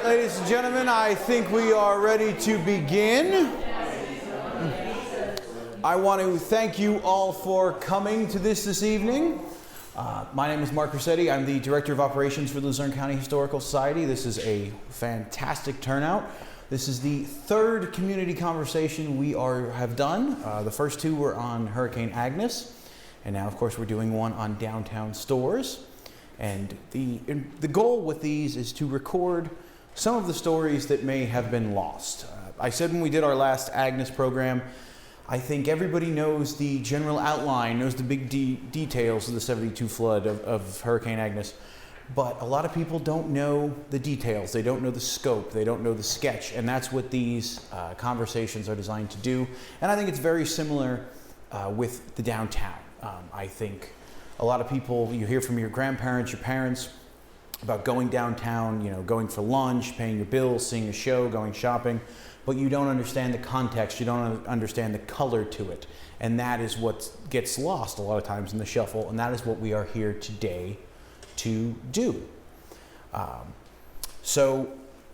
right, ladies and gentlemen, I think we are ready to begin. I want to thank you all for coming to this evening. My name is Mark Rossetti. I'm the Director of Operations for the Luzerne County Historical Society. This is a fantastic turnout. This is the third community conversation we have done. The first two were on Hurricane Agnes, and now, of course, we're doing one on downtown stores. And the goal with these is to record some of the stories that may have been lost. I said when we did our last Agnes program, I think everybody knows the general outline, knows the big details of the 72 flood of Hurricane Agnes, but a lot of people don't know the details. They don't know the scope. They don't know the sketch, and that's what these conversations are designed to do. And I think it's very similar with the downtown. I think a lot of people, you hear from your grandparents, your parents, about going downtown, going for lunch, paying your bills, seeing a show, going shopping, but you don't understand the context, you don't understand the color to it. And that is what gets lost a lot of times in the shuffle, and that is what we are here today to do. So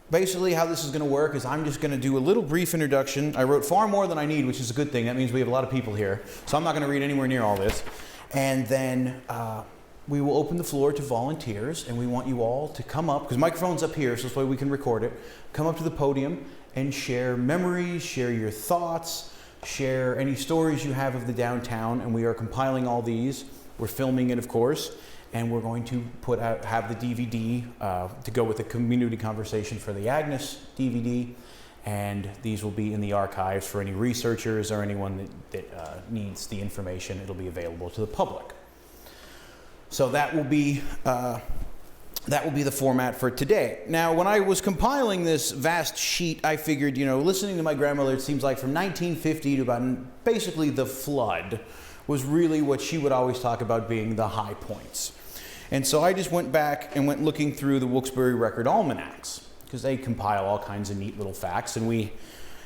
basically how this is going to work is I'm just going to do a little brief introduction. I wrote far more than I need, which is a good thing. That means we have a lot of people here. So I'm not going to read anywhere near all this. And then we will open the floor to volunteers, and we want you all to come up, because the microphone's up here, so this way we can record it. Come up to the podium and share memories, share your thoughts, share any stories you have of the downtown, and we are compiling all these. We're filming it, of course, and we're going to have the DVD to go with the community conversation for the Agnes DVD, and these will be in the archives for any researchers or anyone that needs the information. It'll be available to the public. So that will be the format for today. Now, when I was compiling this vast sheet, I figured, listening to my grandmother, it seems like from 1950 to about basically the flood was really what she would always talk about being the high points. And so I just went back and went looking through the Wilkes-Barre Record Almanacs, because they compile all kinds of neat little facts, and we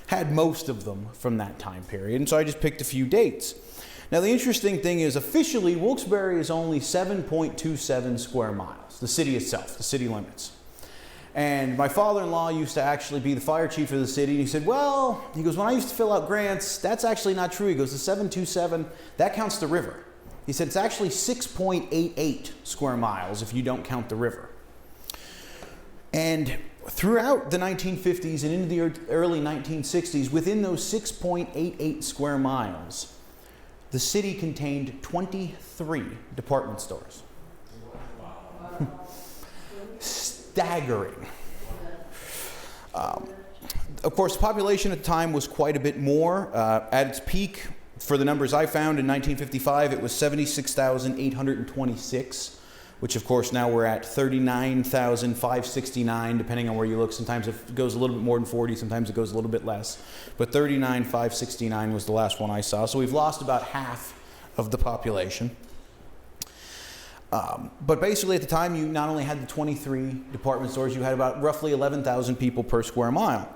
had most of them from that time period. And so I just picked a few dates. Now, the interesting thing is, officially, Wilkes-Barre is only 7.27 square miles, the city itself, the city limits. And my father-in-law used to actually be the fire chief of the city, and he said, when I used to fill out grants, that's actually not true. He goes, the 727, that counts the river. He said, it's actually 6.88 square miles if you don't count the river. And throughout the 1950s and into the early 1960s, within those 6.88 square miles, the city contained 23 department stores. Staggering. Of course, the population at the time was quite a bit more. At its peak, for the numbers I found in 1955, it was 76,826. Which of course now we're at 39,569, depending on where you look. Sometimes it goes a little bit more than 40, sometimes it goes a little bit less. But 39,569 was the last one I saw. So we've lost about half of the population. But basically at the time, you not only had the 23 department stores, you had about roughly 11,000 people per square mile.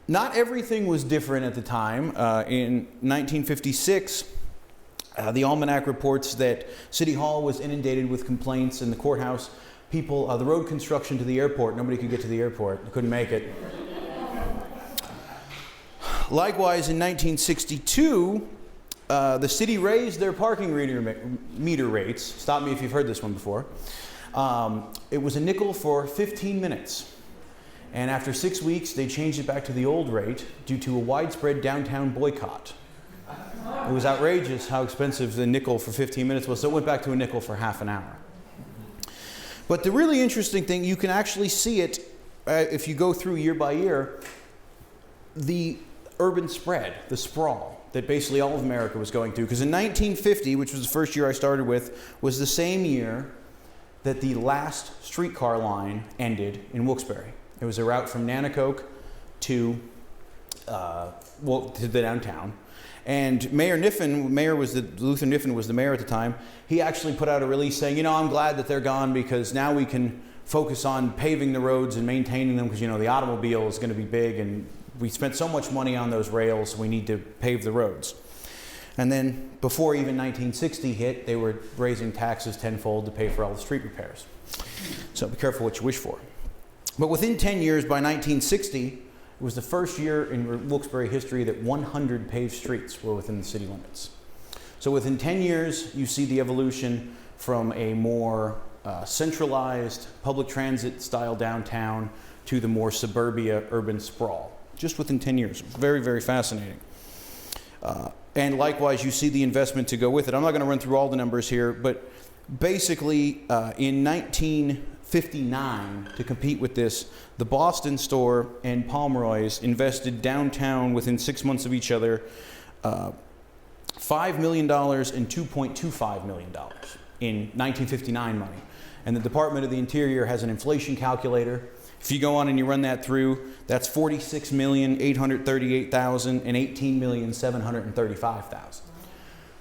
Not everything was different at the time. In 1956, the Almanac reports that City Hall was inundated with complaints, and the courthouse, people, the road construction to the airport, nobody could get to the airport, they couldn't make it. Likewise, in 1962, the city raised their parking meter rates. Stop me if you've heard this one before. It was a nickel for 15 minutes. And after 6 weeks, they changed it back to the old rate due to a widespread downtown boycott. It was outrageous how expensive the nickel for 15 minutes was, so it went back to a nickel for half an hour. But the really interesting thing, you can actually see it if you go through year by year, the urban spread, the sprawl that basically all of America was going through. Because in 1950, which was the first year I started with, was the same year that the last streetcar line ended in Wilkes-Barre. It was a route from Nanticoke to the downtown. And Mayor Niffen, Luther Niffen was the mayor at the time, he actually put out a release saying, I'm glad that they're gone because now we can focus on paving the roads and maintaining them because, the automobile is going to be big and we spent so much money on those rails, we need to pave the roads. And then before even 1960 hit, they were raising taxes tenfold to pay for all the street repairs. So be careful what you wish for. But within 10 years, by 1960, it was the first year in Wilkes-Barre history that 100 paved streets were within the city limits. So within 10 years, you see the evolution from a more centralized public transit style downtown to the more suburbia urban sprawl, just within 10 years. Very, very fascinating. And likewise, you see the investment to go with it. I'm not going to run through all the numbers here, but basically in 1959, to compete with this, the Boston store and Pomeroy's invested downtown within 6 months of each other $5 million and $2.25 million in 1959 money. And the Department of the Interior has an inflation calculator. If you go on and you run that through, that's $46,838,000 and $18,735,000.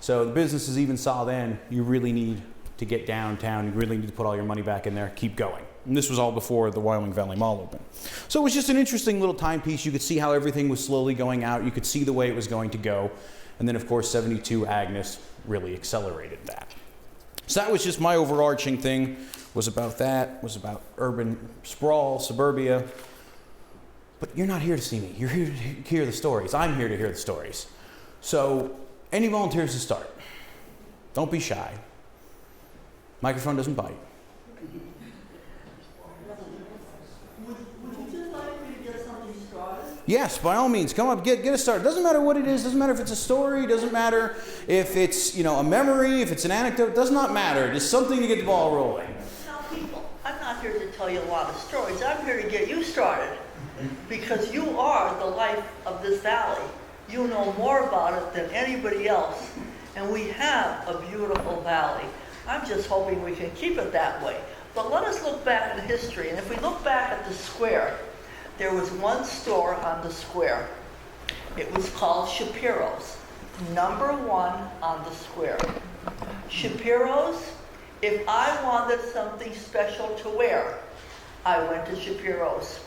So the businesses even saw then, you really need to get downtown, you really need to put all your money back in there, keep going. And this was all before the Wyoming Valley Mall opened. So it was just an interesting little timepiece. You could see how everything was slowly going out. You could see the way it was going to go. And then, of course, 72 Agnes really accelerated that. So that was just my overarching thing, was about that, was about urban sprawl, suburbia. But you're not here to see me. You're here to hear the stories. I'm here to hear the stories. So any volunteers to start? Don't be shy. Microphone doesn't bite. Would you just like me to get something started? Yes, by all means, come up, get us started. Doesn't matter what it is, doesn't matter if it's a story, doesn't matter if it's, a memory, if it's an anecdote, does not matter. Just something to get the ball rolling. Now, people, I'm not here to tell you a lot of stories. I'm here to get you started because you are the life of this valley. You know more about it than anybody else, and we have a beautiful valley. I'm just hoping we can keep it that way. But let us look back in history, and if we look back at the square, there was one store on the square. It was called Shapiro's, #1 on the square. Shapiro's, if I wanted something special to wear, I went to Shapiro's.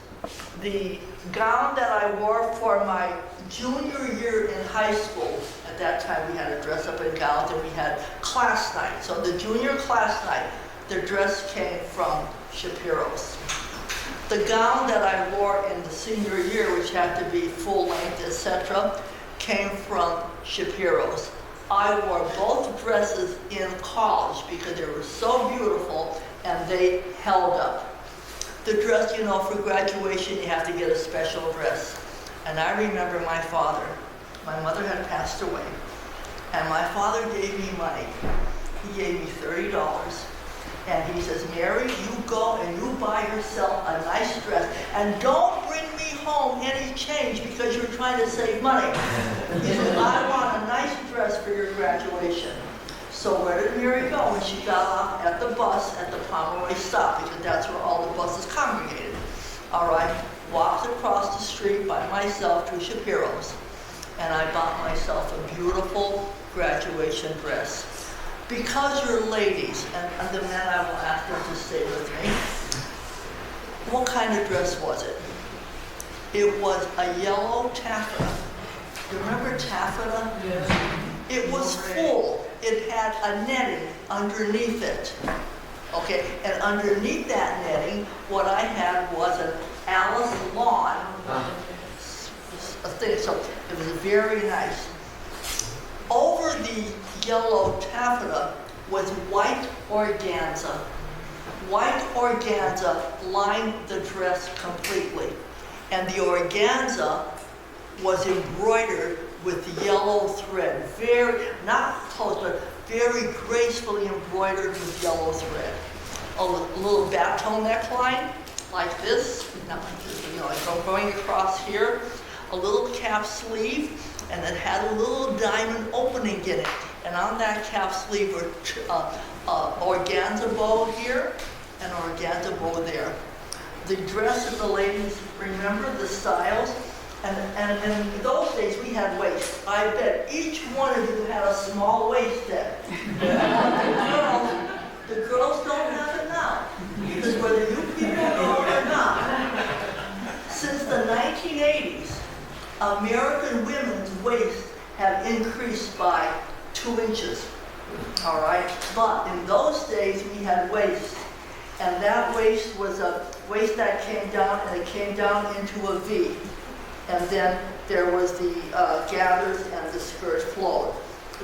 The gown that I wore for my junior year in high school, at that time we had to dress up in gowns and we had class night. So the junior class night, the dress came from Shapiro's. The gown that I wore in the senior year, which had to be full length, etc., came from Shapiro's. I wore both dresses in college because they were so beautiful and they held up. The dress, for graduation you have to get a special dress. And I remember my father. My mother had passed away. And my father gave me money. He gave me $30. And he says, Mary, you go and you buy yourself a nice dress. And don't bring me home any change because you're trying to save money. He says, I want a nice dress for your graduation. So where did Mary go when she got off at the bus at the Pomeroy stop? Because that's where all the buses congregated. All right, walked across the street by myself to Shapiro's. And I bought myself a beautiful graduation dress. Because you're ladies, and the men I will ask them to stay with me, what kind of dress was it? It was a yellow taffeta. You remember taffeta? Yes. It was full. It had a netting underneath it. Okay, and underneath that netting, what I had was an Alice Lawn thing, so it was very nice. Over the yellow taffeta was white organza. White organza lined the dress completely. And the organza was embroidered with yellow thread. Very, not close, but very gracefully embroidered with yellow thread. A little bateau neckline, like this, not like this, like going across here. A little cap sleeve, and it had a little diamond opening in it. And on that cap sleeve were organza bow here and organza bow there. The dress of the ladies, remember the styles? And in those days we had waists. I bet each one of you had a small waist then. The girls don't have it now. Because whether you people know it or not, since the 1980s, American women's waists have increased by 2 inches, all right? But in those days, we had waists. And that waist was a waist that came down, and it came down into a V. And then there was the gathers and the skirt flowed.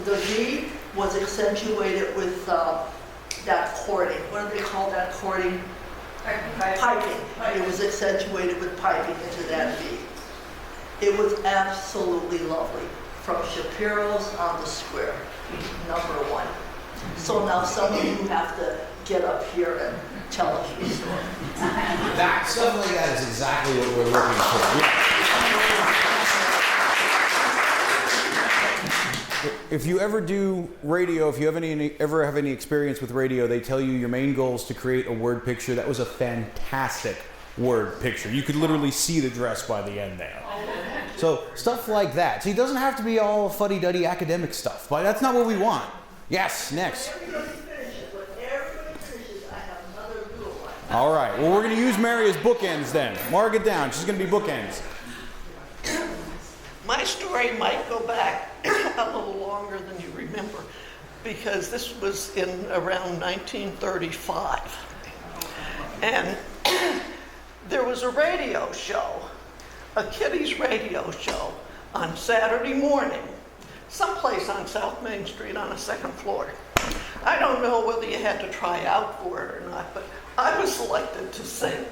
The V was accentuated with that cording. What do they call that cording? Piping. It was accentuated with piping into that V. It was absolutely lovely. From Shapiro's on the square, #1. So now some of you have to get up here and tell us your story. That stuff like that is exactly what we're looking for. Yeah. If you ever do radio, if you have ever have any experience with radio, they tell you your main goal is to create a word picture. That was a fantastic word picture. You could literally see the dress by the end there. So stuff like that. See, it doesn't have to be all fuddy-duddy academic stuff, but that's not what we want. Yes, next. Everybody finishes. When everybody finishes, I have another little one. All right. Well, we're going to use Mary as bookends then. Mark it down. She's going to be bookends. My story might go back a little longer than you remember, because this was in around 1935. And there was a radio show, a kiddies radio show on Saturday morning, someplace on South Main Street on a second floor. I don't know whether you had to try out for it or not, but I was selected to sing.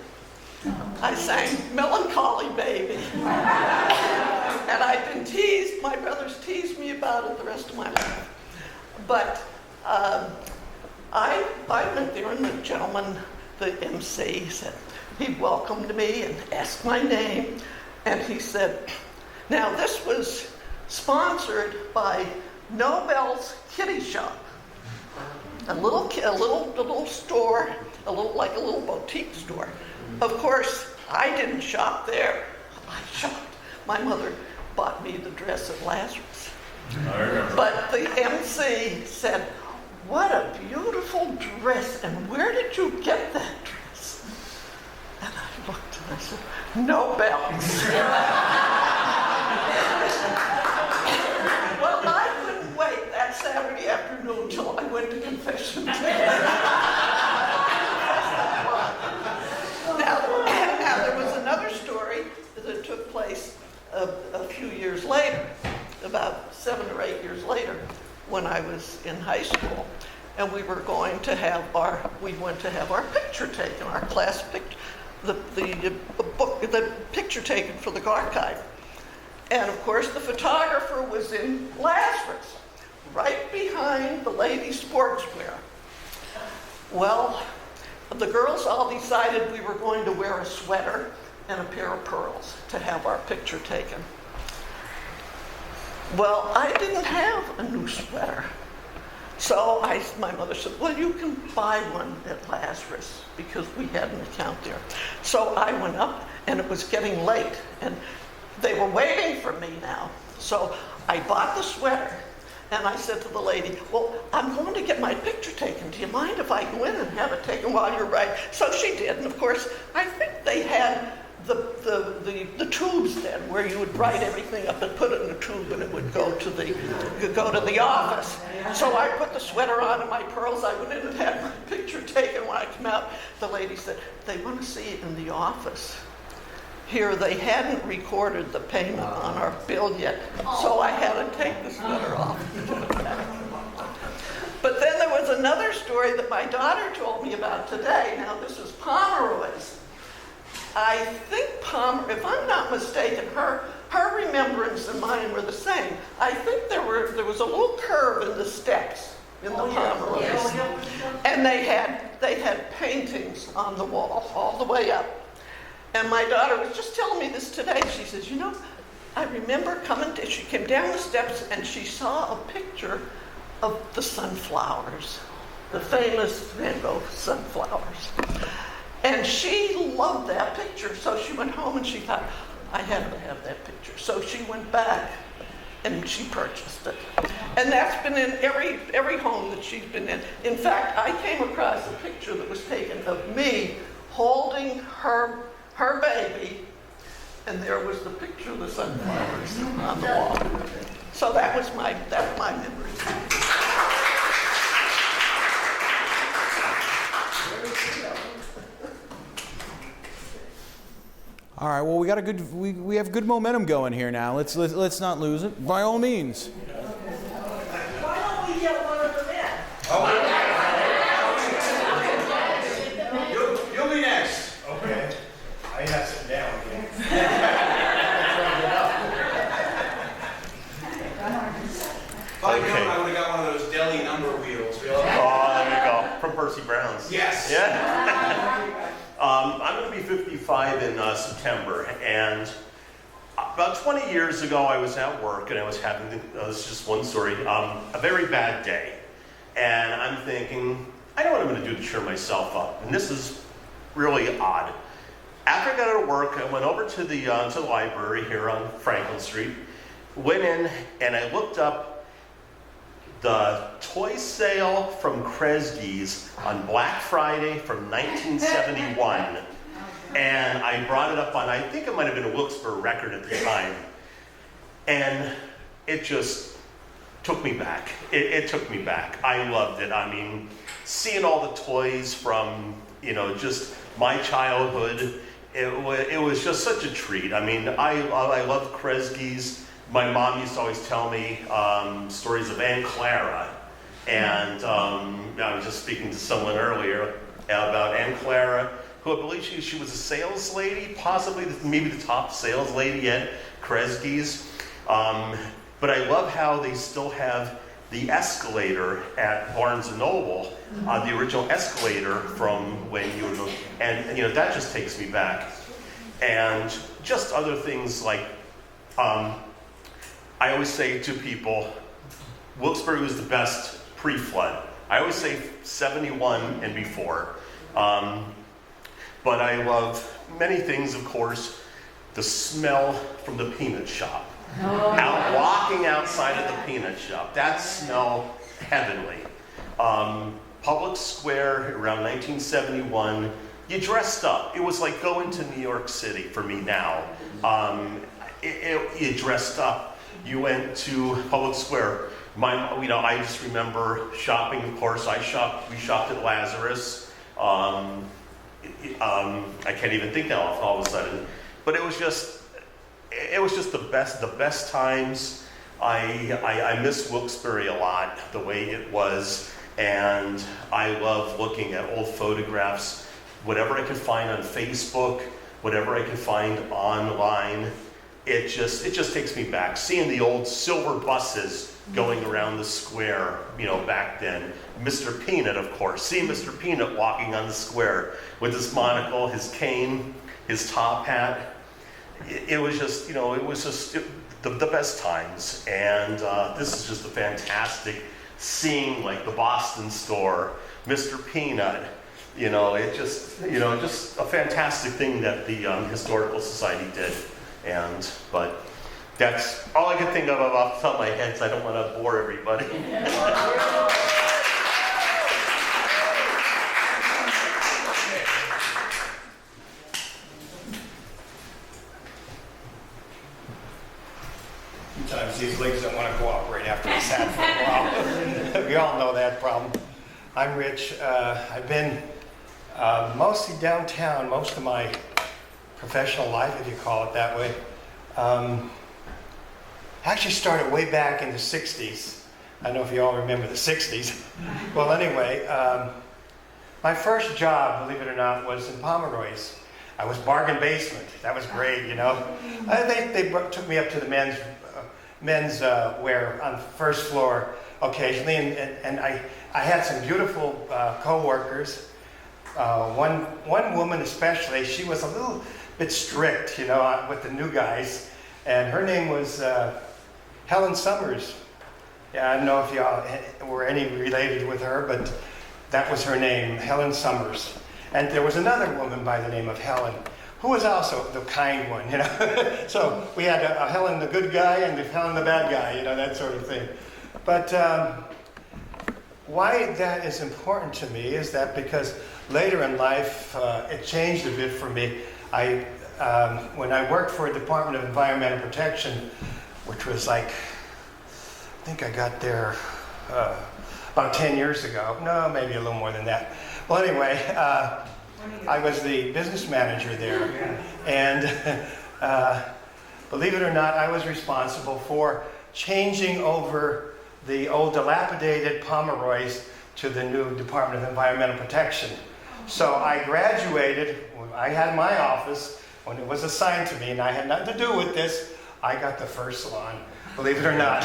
I sang Melancholy Baby. And I've been teased, my brothers teased me about it the rest of my life. But I went there, and the gentleman, the MC, said, he welcomed me and asked my name. And he said, now this was sponsored by Nobel's Kitty Shop. A little store, like a little boutique store. Of course, I didn't shop there. I shopped. My mother bought me the dress at Lazarus. But the MC said, what a beautiful dress, and where did you get that dress? And I looked and I said, Nobel's. Well, I couldn't wait that Saturday afternoon till I went to confession. Now, there was another story that took place a few years later, about 7 or 8 years later, when I was in high school, and we went to have our picture taken, our class picture, the picture taken for the archive. And of course, the photographer was in Lazarus, right behind the ladies' sportswear. Well, the girls all decided we were going to wear a sweater and a pair of pearls to have our picture taken. Well, I didn't have a new sweater. So my mother said, well, you can buy one at Lazarus, because we had an account there. So I went up, and it was getting late, and they were waiting for me now. So I bought the sweater, and I said to the lady, well, I'm going to get my picture taken. Do you mind if I go in and have it taken while you're right? So she did, and of course, I think they had the tubes then, where you would write everything up and put it in a tube, and it would go to the office. So I put the sweater on and my pearls. I went in and had my picture taken. When I came out, the lady said, they want to see it in the office. Here, they hadn't recorded the payment on our bill yet, so I had to take the sweater off and put it back. But then there was another story that my daughter told me about today. Now, this is Pomeroy's. I think if I'm not mistaken, her remembrance and mine were the same. I think there was a little curve in the steps in the Pomeroy's, and they had paintings on the wall all the way up. And my daughter was just telling me this today. She says, you know, I remember she came down the steps and she saw a picture of the sunflowers, the famous Van Gogh sunflowers. And she loved that picture. So she went home and she thought, I had to have that picture. So she went back and she purchased it. And that's been in every home that she's been in. In fact, I came across a picture that was taken of me holding her baby, and there was the picture of the sunflowers on the wall. So that's my memory. Very good. All right. Well, we have good momentum going here now. Let's not lose it. By all means. Why don't we get one of them in? You'll be next. Okay. I have to sit down again. If I'd known, I would have got one of those deli number wheels. Oh, there you go. From Percy Brown's. Yes. Yeah. I'm going to be 55 in September, and about 20 years ago, I was at work and I was having, this is just one story, a very bad day. And I'm thinking, I know what I'm going to do to cheer myself up. And this is really odd. After I got out of work, I went over to the library here on Franklin Street, went in, and I looked up the toy sale from Kresge's on Black Friday from 1971. And I brought it up on, I think it might have been a Wilkes-Barre record at the time. And it just took me back. It took me back. I loved it. I mean, seeing all the toys from, just my childhood, it was just such a treat. I mean, I loved Kresge's. My mom used to always tell me stories of Aunt Clara. And I was just speaking to someone earlier about Aunt Clara, who I believe she was a sales lady, possibly maybe the top sales lady at Kresge's. But I love how they still have the escalator at Barnes & Noble, the original escalator from when you were, and that just takes me back. And just other things like, I always say to people, Wilkes-Barre was the best pre-flood. I always say 71 and before. But I love many things, of course. The smell from the peanut shop. Walking outside of the peanut shop. That smell, heavenly. Public Square around 1971. You dressed up. It was like going to New York City for me now. You dressed up. You went to Public Square. I just remember shopping. Of course, we shopped at Lazarus. I can't even think now all of a sudden. But it was just the best times. I miss Wilkes-Barre a lot, the way it was, and I love looking at old photographs, whatever I could find on Facebook, whatever I could find online. It just takes me back. Seeing the old silver buses going around the square, back then. Mr. Peanut, of course. Seeing Mr. Peanut walking on the square with his monocle, his cane, his top hat. It was just, the best times. And this is just a fantastic seeing, like the Boston store, Mr. Peanut. Just a fantastic thing that the Historical Society did. But that's all I can think of off the top of my head, so I don't want to bore everybody. Sometimes these legs don't want to cooperate after we sat for a while. We all know that problem. I'm Rich. I've been mostly downtown most of my professional life, if you call it that way. Actually started way back in the 60s. I don't know if you all remember the 60s. Well, anyway, my first job, believe it or not, was in Pomeroy's. I was bargain basement. That was great, They took me up to the men's wear on the first floor occasionally, and I had some beautiful co-workers. One woman especially, she was a little bit strict, with the new guys, and her name was Helen Summers. Yeah, I don't know if y'all were any related with her, but that was her name, Helen Summers. And there was another woman by the name of Helen, who was also the kind one, So we had a Helen the good guy and a Helen the bad guy, that sort of thing. But why that is important to me is that because later in life, it changed a bit for me. When I worked for the Department of Environmental Protection, which was I think I got there about 10 years ago. No, maybe a little more than that. Well, anyway, I was the business manager there. And believe it or not, I was responsible for changing over the old dilapidated Pomeroys to the new Department of Environmental Protection. So I graduated, I had my office when it was assigned to me, and I had nothing to do with this. I got the first salon, believe it or not.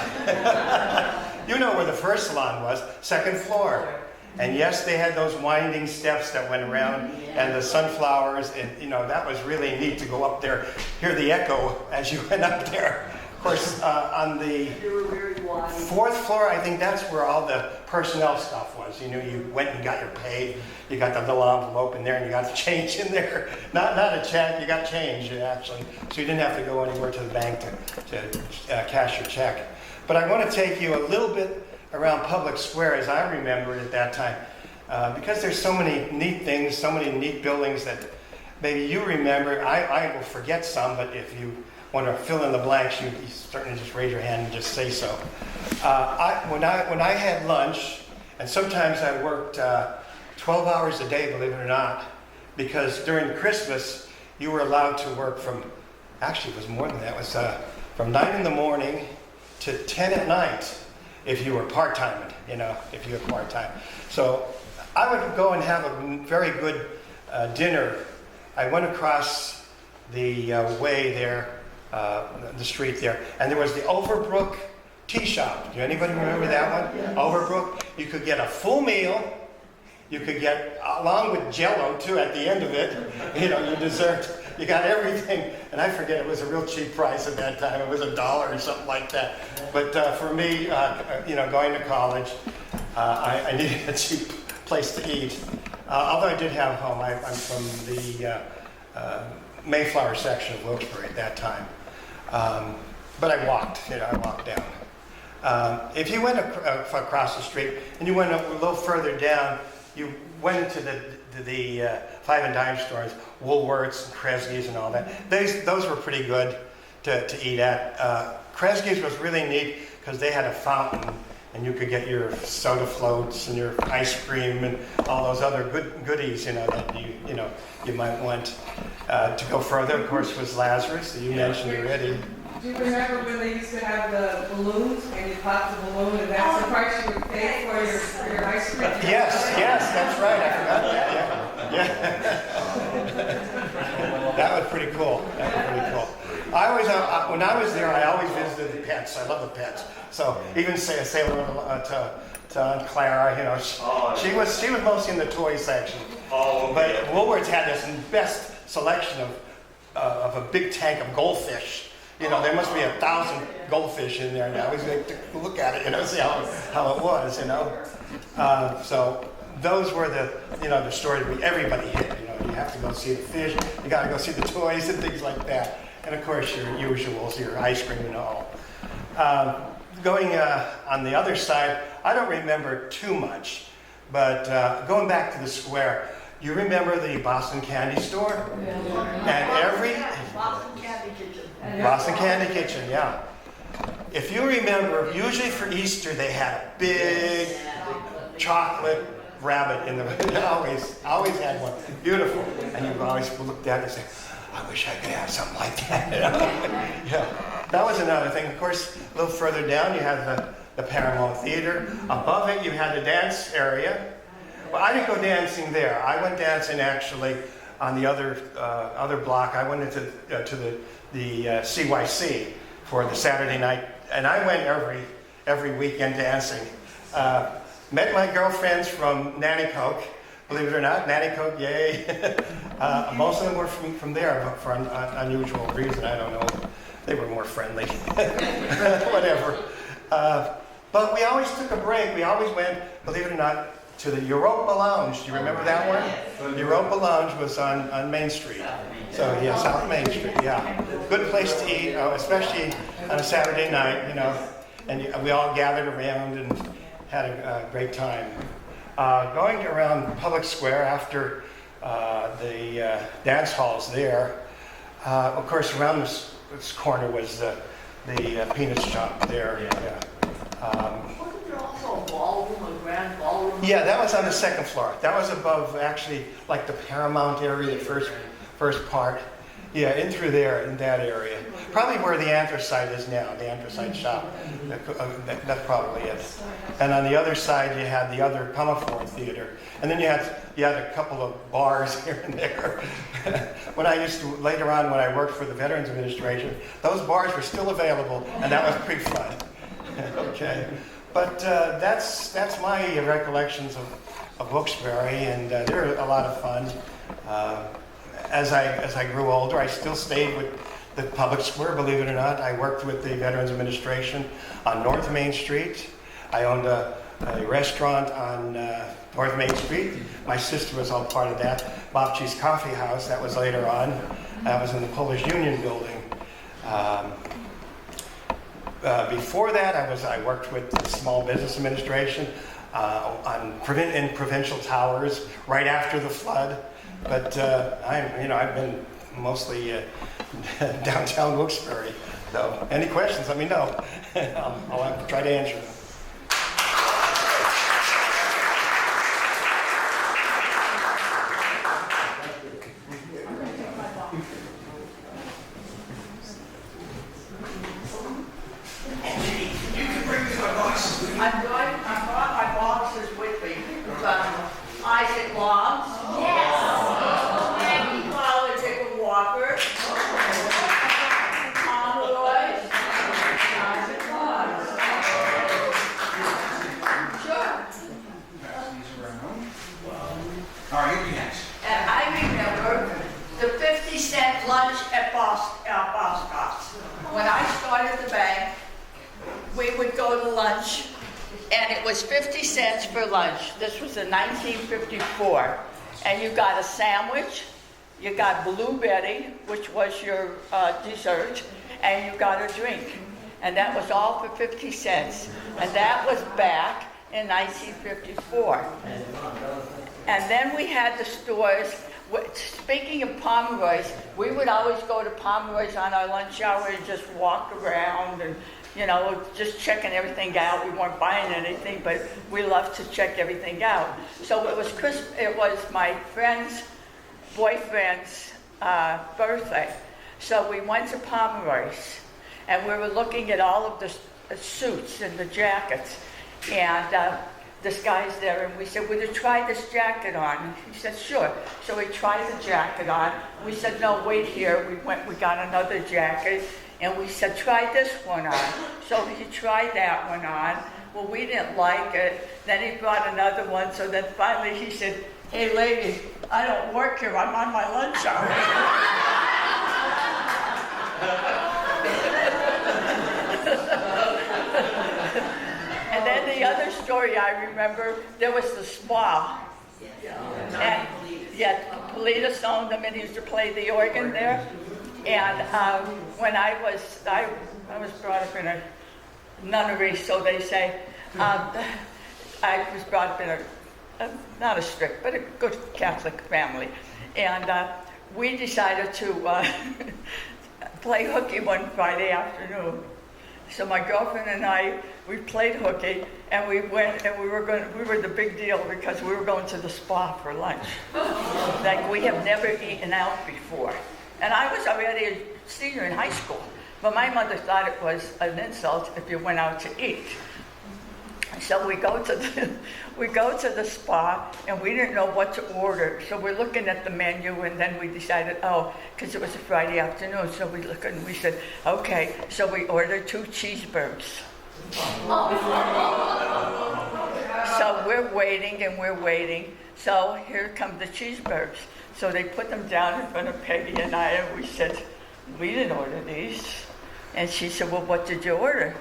You know where the first salon was, second floor. And yes, they had those winding steps that went around and the sunflowers, and you know, that was really neat to go up there, hear the echo as you went up there. Of course, on the They were very wide. fourth floor, I think that's where all the personnel stuff was. You know, you went and got your pay, you got the little envelope in there, and you got the change in there. Not a check, you got change actually. So you didn't have to go anywhere to the bank to cash your check. But I want to take you a little bit around Public Square as I remember it at that time. Because there's so many neat things, so many neat buildings that maybe you remember. I will forget some, but if you want to fill in the blanks, you certainly just raise your hand and just say so. When I had lunch, and sometimes I worked 12 hours a day, believe it or not, because during Christmas, you were allowed to work from, actually it was more than that, it was from 9 in the morning to 10 at night if you were part-time, you know, if you were part-time. So I would go and have a very good dinner. I went across the way there, the street there, and there was the Overbrook Tea Shop. Do anybody remember that one? Overbrook. You could get a full meal. You could get, along with Jell-O too, at the end of it. You know, your dessert. You got everything. And I forget, it was a real cheap price at that time. It was $1 or something like that. But for me, you know, going to college, I needed a cheap place to eat. Although I did have a home. I'm from the Mayflower section of Wilkes-Barre at that time. But I walked, you know, I walked down. If you went across the street and you went a little further down, you went into the five and dime stores, Woolworths and Kresge's and all that. Those were pretty good to eat at. Kresge's was really neat because they had a fountain and you could get your soda floats and your ice cream and all those other goodies, you know, that you might want. To go further, of course, was Lazarus that you mentioned already. Do you remember when they used to have the balloons and you pop the balloon and that's the price you would pay for your ice cream? Yes, that's right. I forgot that. Yeah. That was pretty cool. I always, when I was there, I always visited the pets. I love the pets. So even say to Aunt Clara, you know, she was mostly in the toy section. Oh, But Woolworths had this best selection of a big tank of goldfish. You know, there must be 1,000 goldfish in there now. I always like to look at it, you know, see how it was, you know. So those were the stores everybody hit. You know, you have to go see the fish, you got to go see the toys and things like that. And of course, your usuals, your ice cream and all. Going on the other side, I don't remember too much, but going back to the square, you remember the Boston Candy Store? And Boston Candy Kitchen. Boston Candy Kitchen, yeah. If you remember, usually for Easter they had a big chocolate rabbit in the. always had one, beautiful, and you always looked at it and say, "I wish I could have something like that." Yeah, that was another thing. Of course, a little further down you had the Paramount Theater. Above it you had the dance area. Well, I didn't go dancing there. I went dancing actually on the other block. I went into the CYC for the Saturday night, and I went every weekend dancing. Met my girlfriends from Nanticoke, believe it or not. Nanticoke, yay! Most of them were from there, but for an unusual reason, I don't know. They were more friendly, whatever. But we always took a break. We always went, believe it or not, to the Europa Lounge. Do you remember that one? The Europa Lounge was on Main Street. So yeah, South Main Street, yeah. Good place to eat, especially on a Saturday night, you know. And we all gathered around and had a great time. Going around Public Square after the dance halls there, of course around this corner was the Peanuts shop there. Yeah. Wasn't there also a ballroom, a grand ballroom? all of them? Yeah, that was on the second floor. That was above, actually, like the Paramount area, the first part. Yeah, in through there, in that area. Probably where the anthracite is now, the anthracite shop. That's probably it. And on the other side, you had the other Comiphone Theater. And then you had a couple of bars here and there. Later on, when I worked for the Veterans Administration, those bars were still available, and that was pre-flood. Okay. But that's my recollections of Wilkes-Barre, and they're a lot of fun. As I grew older, I still stayed with the public square, believe it or not. I worked with the Veterans Administration on North Main Street. I owned a restaurant on North Main Street. My sister was all part of that. Bobchi's Coffee House, that was later on. That was in the Polish Union building. Before that, I worked with the Small Business Administration in provincial towers right after the flood. But I've been mostly downtown Wilkes-Barre. So, any questions? Let me know. I'll try to answer them. I brought my boxes with me. Isaac Logs. Yes. Maggie College at Walker. Pomeroy. Isaac Logs. Sure. All right, you next. And I remember the 50-cent lunch at Boscov's. When I started the bank, we would go to lunch, and it was 50 cents for lunch. This was in 1954. And you got a sandwich, you got Blue Betty, which was your dessert, and you got a drink. And that was all for 50 cents. And that was back in 1954. And then we had the stores. Speaking of Pomeroy's, we would always go to Pomeroy's on our lunch hour and just walk around and just checking everything out. We weren't buying anything, but we loved to check everything out. So it was my friend's boyfriend's birthday. So we went to Pomeroy's, and we were looking at all of the suits and the jackets. And this guy's there, and we said, "Would you try this jacket on?" And he said, "Sure." So he tried the jacket on. We said, "No, wait here." We got another jacket. And we said, "Try this one on." So he tried that one on. Well, we didn't like it. Then he brought another one. So then finally he said, "Hey, lady, I don't work here. I'm on my lunch hour." And then the other story I remember, there was the spa. And Politas owned them, and he used to play the organ there. And when I was brought up in a nunnery, so they say. I was brought up in a not a strict, but a good Catholic family. And we decided to play hooky one Friday afternoon. So my girlfriend and I, we played hooky, and we went, and we were the big deal because we were going to the spa for lunch. Like, we have never eaten out before. And I was already a senior in high school, but my mother thought it was an insult if you went out to eat. So we go to the spa, and we didn't know what to order. So we're looking at the menu, and then we decided, because it was a Friday afternoon, so we looked and we said, okay. So we ordered 2 cheeseburgers. So we're waiting and we're waiting. So here come the cheeseburgers. So they put them down in front of Peggy and I, and we said, we didn't order these. And she said, well, what did you order?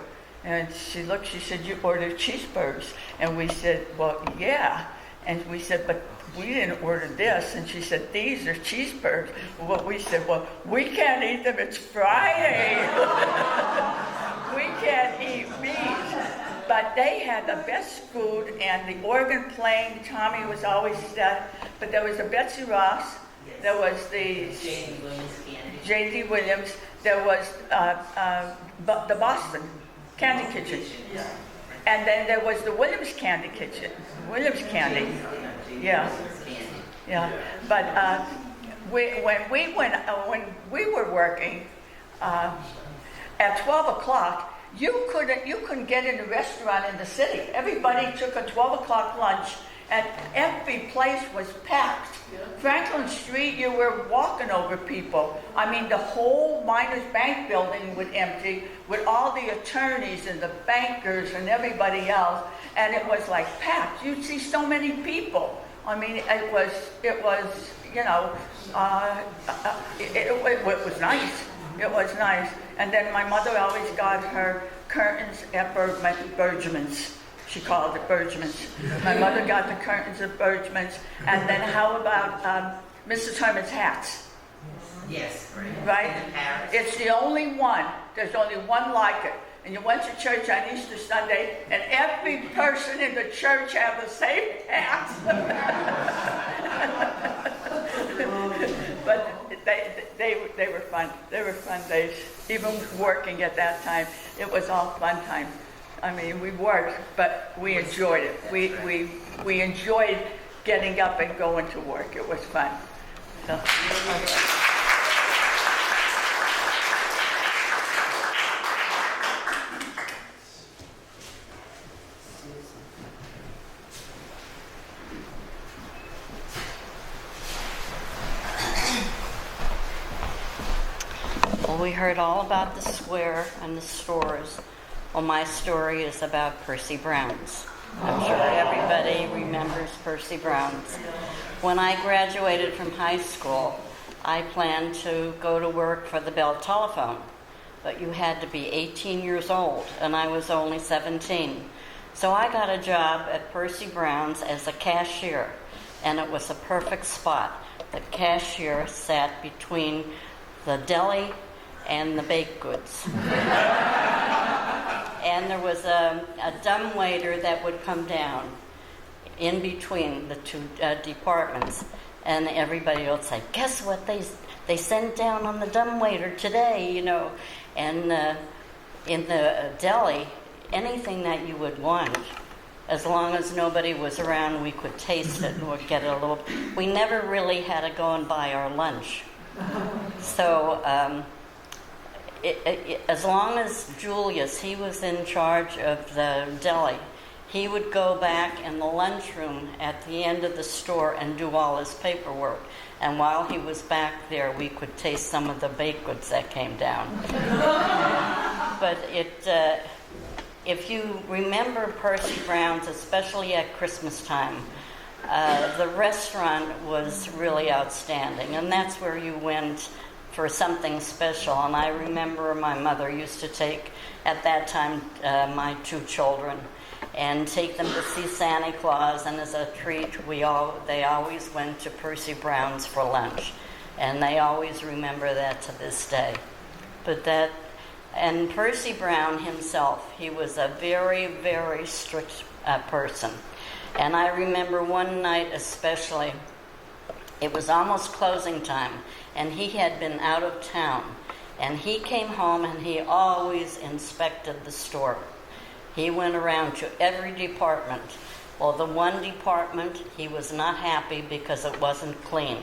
And she looked, she said, you ordered cheeseburgers. And we said, well, yeah. And we said, but we didn't order this. And she said, these are cheeseburgers. Well, we said, well, we can't eat them. It's Friday. We can't eat meat. But they had the best food, and the organ playing. Tommy was always that. But there was a Betsy Ross. There was the J.D. Williams. There was the Boston Candy Kitchen. And then there was the Williams Candy Kitchen, Williams Candy. Yeah, yeah. But when we were working at 12 o'clock, you couldn't get in a restaurant in the city. Everybody took a 12 o'clock lunch, and every place was packed. Franklin Street, you were walking over people. I mean, the whole Miners Bank building was empty with all the attorneys and the bankers and everybody else, and it was like packed. You'd see so many people. I mean, it was you know, it was nice. It was nice. And then my mother always got her curtains at Bergman's. She called it Bergman's. My mother got the curtains at Bergman's. And then how about Mrs. Herman's hats? Yes. Right? It's the only one. There's only one like it. And you went to church on Easter Sunday, and every person in the church had the same hat. But they were fun. They were fun days. Even working at that time, it was all fun time. I mean, we worked, but we enjoyed it. We enjoyed getting up and going to work. It was fun. So. Well, we heard all about the square and the stores. Well, my story is about Percy Brown's. I'm sure everybody remembers Percy Brown's. When I graduated from high school, I planned to go to work for the Bell Telephone, but you had to be 18 years old, and I was only 17. So I got a job at Percy Brown's as a cashier, and it was a perfect spot. The cashier sat between the deli and the baked goods. And there was a dumbwaiter that would come down in between the two departments. And everybody would say, guess what they sent down on the dumbwaiter today, you know. And in the deli, anything that you would want, as long as nobody was around, we could taste it or get a little. We never really had to go and buy our lunch. So as long as Julius, he was in charge of the deli, he would go back in the lunchroom at the end of the store and do all his paperwork. And while he was back there, we could taste some of the baked goods that came down. But if you remember Percy Brown's, especially at Christmas time, the restaurant was really outstanding, and that's where you went for something special. And I remember my mother used to take, at that time, my two children, and take them to see Santa Claus, and as a treat, they always went to Percy Brown's for lunch, and they always remember that to this day. And Percy Brown himself, he was a very, very strict person. And I remember one night especially, it was almost closing time, and he had been out of town. And he came home, and he always inspected the store. He went around to every department. Well, the one department, he was not happy because it wasn't clean.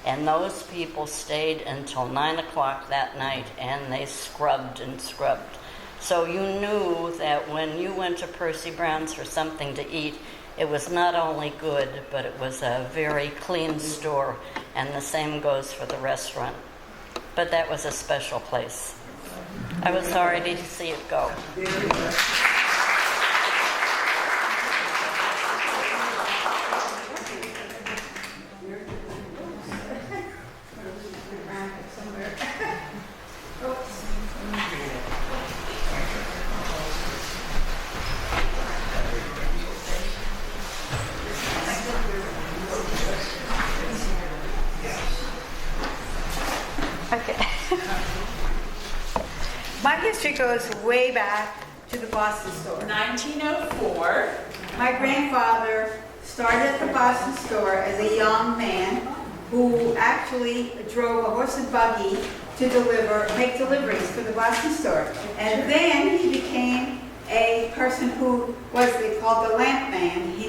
And those people stayed until 9 o'clock that night, and they scrubbed and scrubbed. So you knew that when you went to Percy Brown's for something to eat, it was not only good, but it was a very clean store, and the same goes for the restaurant. But that was a special place. I was sorry to see it go. My history goes way back to the Boston store. 1904. My grandfather started at the Boston store as a young man who actually drove a horse and buggy to make deliveries for the Boston store. And then he became a person who was, they called the lamp man. He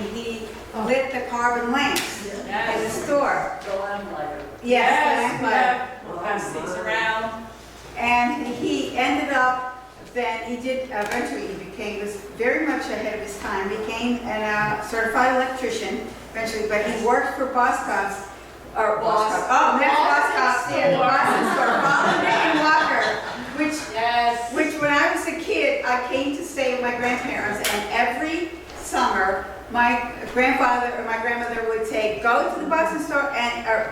lit the carbon lamps in the store. The lamplighter. Yes, the lamplighter. We'll have seats around. And he ended up, then he did, eventually he became, was very much ahead of his time, became a certified electrician eventually, but he worked for Boscov's, or Boscov, oh, that's Boscov's, yeah, the Boston store, Holland and Walker, which when I was a kid, I came to stay with my grandparents, and every summer, my grandfather or my grandmother would say, go to the Boston store and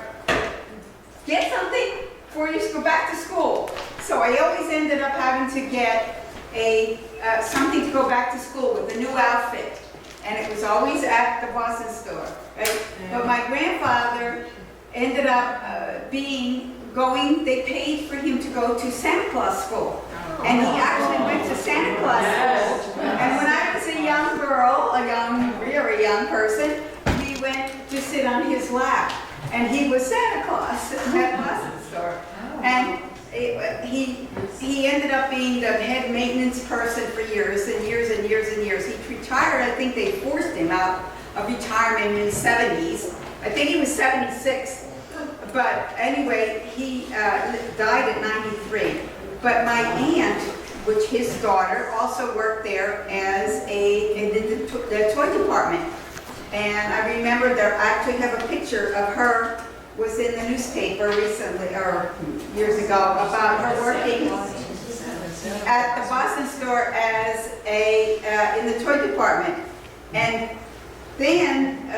get something before you go back to school. So I always ended up having to get something to go back to school with, a new outfit. And it was always at the Boston store, right? But my grandfather ended up they paid for him to go to Santa Claus school. And he actually went to Santa Claus school. And when I was a young girl, very young person, we went to sit on his lap. And he was Santa Claus at the Boston store. And he ended up being the head maintenance person for years and years and years and years. He retired, I think they forced him out of retirement in his 70s. I think he was 76. But anyway, he died at 93. But my aunt, which his daughter, also worked there as in the toy department. And I remember I actually have a picture of her, was in the newspaper recently, or years ago, about her working at the Boston store as in the toy department. And then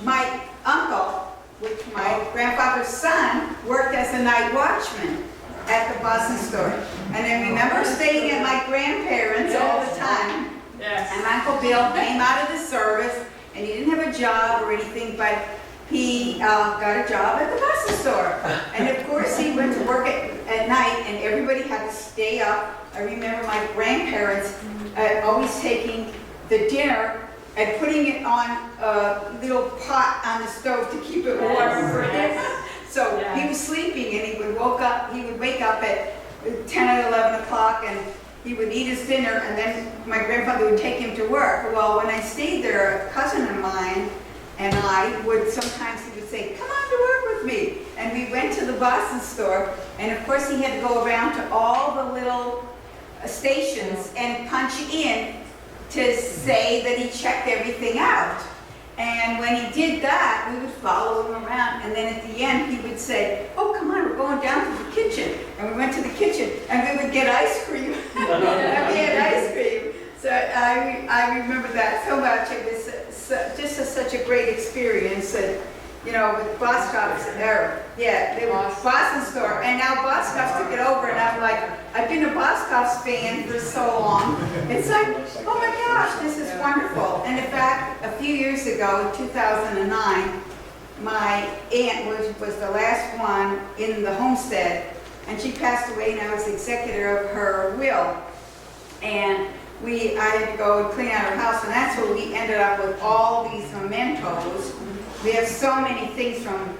my uncle, which my grandfather's son, worked as a night watchman at the Boston store. And I remember staying at my grandparents all the time. Yes. And Uncle Bill came out of the service, and he didn't have a job or anything, but he got a job at the Boston store. And of course, he went to work at night, and everybody had to stay up. I remember my grandparents always taking the dinner and putting it on a little pot on the stove to keep it warm for him. So he was sleeping, and he would wake up at 10 or 11 o'clock, and he would eat his dinner, and then my grandfather would take him to work. Well, when I stayed there, a cousin of mine and I would sometimes, he would say, come on to work with me. And we went to the Boston store, and of course he had to go around to all the little stations and punch in to say that he checked everything out. And when he did that, we would follow him around, and then at the end he would say, oh, come on, we're going down to the kitchen. And we went to the kitchen, and we would get ice cream. And we had ice cream. So I remember that so much. It was just such a great experience that, you know, with Boscov's there. Yeah, they were Boston store, and now Boscov's took it over, and I'm like, I've been a Boscov's fan for so long. It's like, oh my gosh, this is wonderful. And in fact, a few years ago, 2009, my aunt was the last one in the homestead, and she passed away, and I was executor of her will. And I had to go and clean out her house, and that's where we ended up with all these mementos. We have so many things from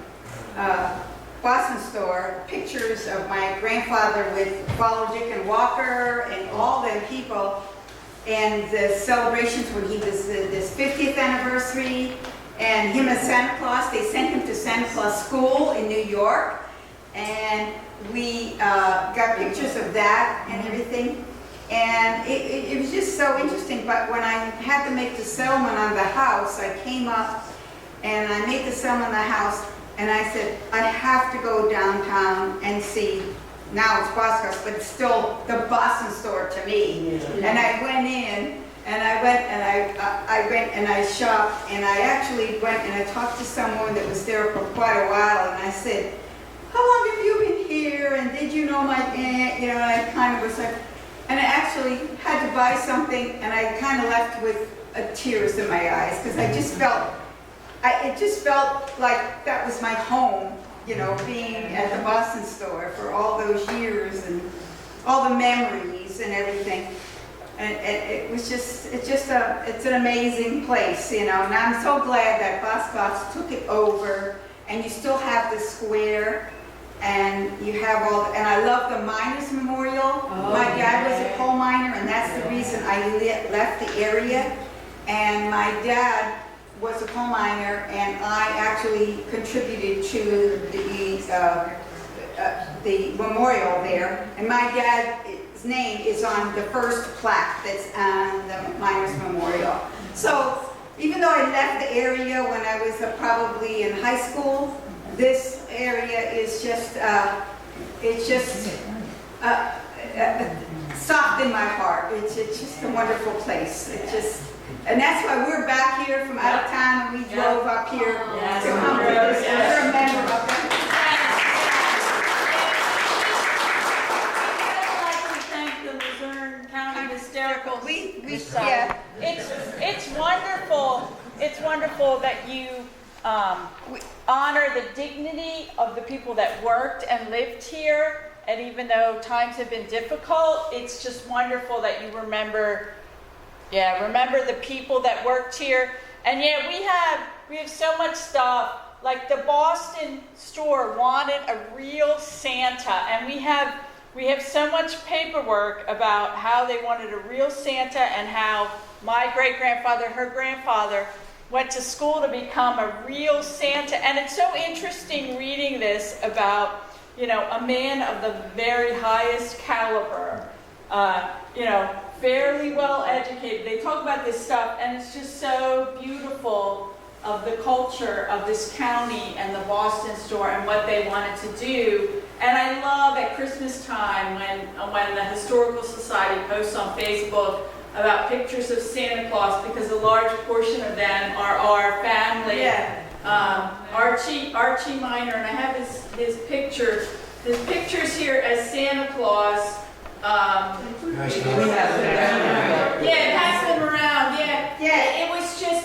Boston store, pictures of my grandfather with Follow Dick and Walker and all the people, and the celebrations when he was this 50th anniversary, and him as Santa Claus. They sent him to Santa Claus school in New York, and we got pictures of that and everything. And it was just so interesting. But when I had to make the settlement on the house, I came up and I made the settlement on the house, and I said, I have to go downtown and see. Now it's Boscov's, but it's still the Boston store to me. Yeah. And I went in, and I went and I shopped, and I actually went and I talked to someone that was there for quite a while, and I said, how long have you been here? And did you know my aunt? You know, and I kind of was like, and I actually had to buy something, and I kind of left with tears in my eyes, because I just felt, it just felt like that was my home, you know, being at the Boston store for all those years and all the memories and everything. And it's an amazing place, you know, and I'm so glad that Boscov's took it over, and you still have the square, and you have and I love the Miners Memorial memorial. My dad was a coal miner, and that's the reason I left the area. And my dad was a coal miner, and I actually contributed to the memorial there. And my dad's name is on the first plaque that's on the Miners Memorial. So even though I left the area when I was probably in high school, this area is just, soft in my heart. It's just a wonderful place. And that's why we're back here from out of town, and we drove up here to come to this. We're a member of it. I'd like to thank the Luzerne County Hysterical Yeah. Society. It's wonderful. It's wonderful that you honor the dignity of the people that worked and lived here. And even though times have been difficult, it's just wonderful that you remember the people that worked here. And yeah, we have so much stuff. Like the Boston store wanted a real Santa, and we have so much paperwork about how they wanted a real Santa, and how my great-grandfather, her grandfather, went to school to become a real Santa. And it's so interesting reading this about, a man of the very highest caliber, fairly well educated. They talk about this stuff, and it's just so beautiful of the culture of this county and the Boston store and what they wanted to do. And I love at Christmas time when the Historical Society posts on Facebook about pictures of Santa Claus, because a large portion of them are our family. Yeah. Archie Miner, and I have his picture. His picture's here as Santa Claus. Pass them around. Yeah.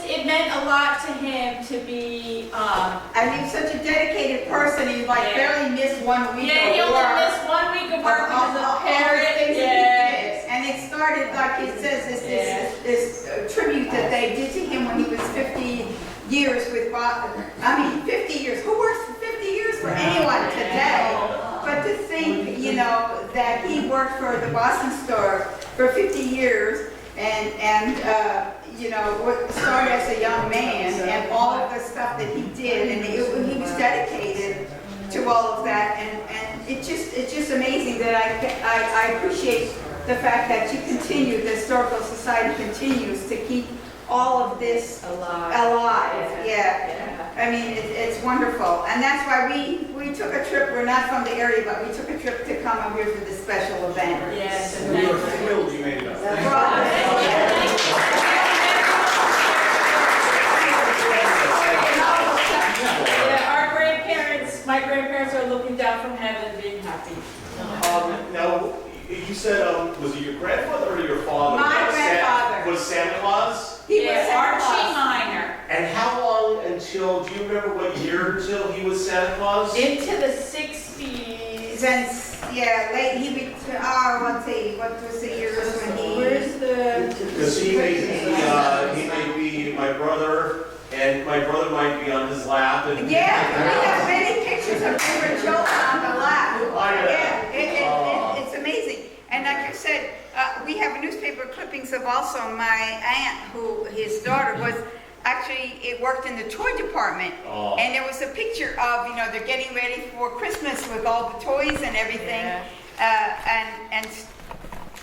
It meant a lot to him to be. And he's such a dedicated person. He barely missed 1 week. Yeah, he only missed 1 week of work because of parents. And it started, like he says, this tribute that they did to him when he was 50 years with 50 years. Who works for 50 years for anyone today? But to think, that he worked for the Boston store for 50 years and started as a young man, and all of the stuff that he did, and he was dedicated to all of that, and it's just amazing that I appreciate the fact that the Historical Society continues to keep all of this alive. Yeah. I mean, it's wonderful. And that's why we took a trip. We're not from the area, but we took a trip to come up here for this special event. Yes. We were thrilled you made it up. My grandparents are looking down from heaven being happy. Now, you said, was it your grandfather or your father? My grandfather. Was Santa Claus? He was Santa Archie Claus. Miner. And how long until, do you remember what year until he was Santa Claus? Into the 60s. Since, late, let's see, what was the year when he... Where's the... Because he may be my brother, and my brother might be on his lap. And Yeah, we have many pictures of him and children on the lap. It's amazing. And like I said, we have newspaper clippings of also my aunt, who his daughter was it worked in the toy department. Oh. And there was a picture of, they're getting ready for Christmas with all the toys and everything.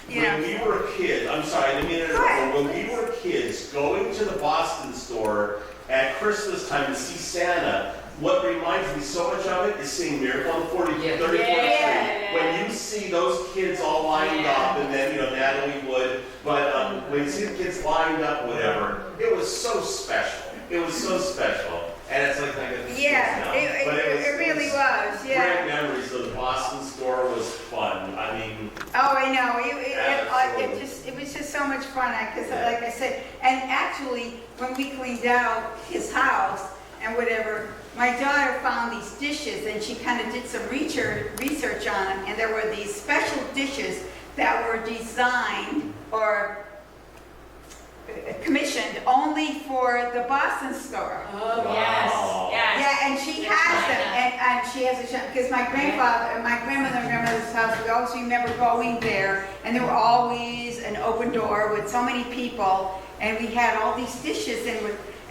When we were kids, I'm sorry, I didn't mean to interrupt, but when we were kids, going to the Boston store at Christmas time to see Santa, what reminds me so much of it is seeing Miracle on 34th Street. When you see those kids all lined up, and then, Natalie Wood, but when you see the kids lined up, whatever, it was so special. It was so special. And it's like a it really was. Great memories of the Boston store was fun. I mean... Oh, I know. It was just so much fun. Because, like I said, and actually, when we cleaned out his house and whatever, my daughter found these dishes, and she kind of did some research on them, and there were these special dishes that were designed or commissioned only for the Boston store. Oh, yes, yes. Yeah, and she has them, and she has a, because my grandmother and grandmother's house, we always remember going there, and there were always an open door with so many people, and we had all these dishes,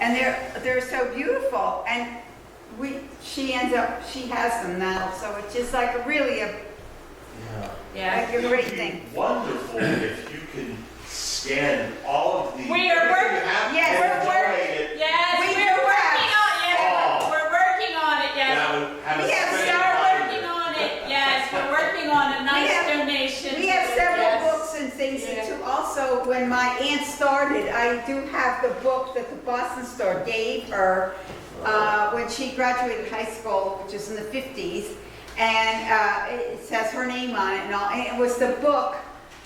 and they're so beautiful, and she has them now, so it's just like really a great thing. Wonderful if you can scan all of the. We are working. Yes, We're working. Yes, we're working on it. Oh. We're working on it. Yes. That would have a We have special We are value. working on it. Yes, we're working on a nice donation. We have several Yes. books and things too. Also, when my aunt started, I do have the book that the Boston store gave her when she graduated high school, which is in the 50s, and it says her name on it and all. And it was the book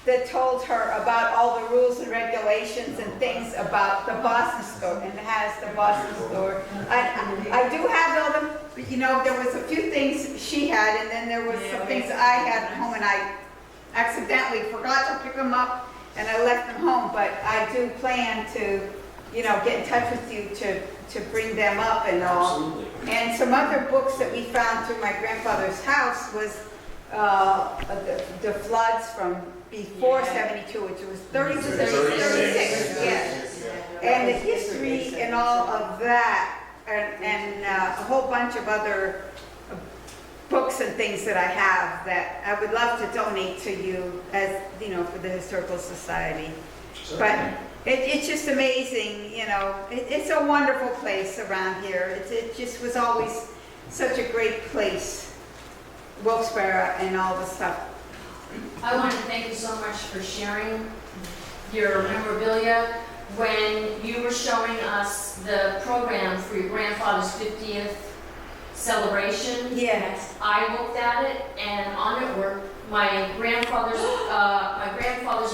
that told her about all the rules and regulations and things about the Boston store, and it has the Boston store. I do have all them, but you know, there was a few things she had, and then there was some things I had at home, and I accidentally forgot to pick them up, and I left them home, but I do plan to, you know, get in touch with you to bring them up and all. Absolutely. And some other books that we found through my grandfather's house was the floods from before 72, which was 30 to 36, yes. And the history and all of that, and a whole bunch of other books and things that I have that I would love to donate to you as, you know, for the Historical Society. But it's just amazing, you know, it's a wonderful place around here. It just was always such a great place, Wilkes-Barre and all the stuff. I want to thank you so much for sharing your memorabilia. When you were showing us the program for your grandfather's 50th celebration, Yes. I looked at it, and on it were my grandfather's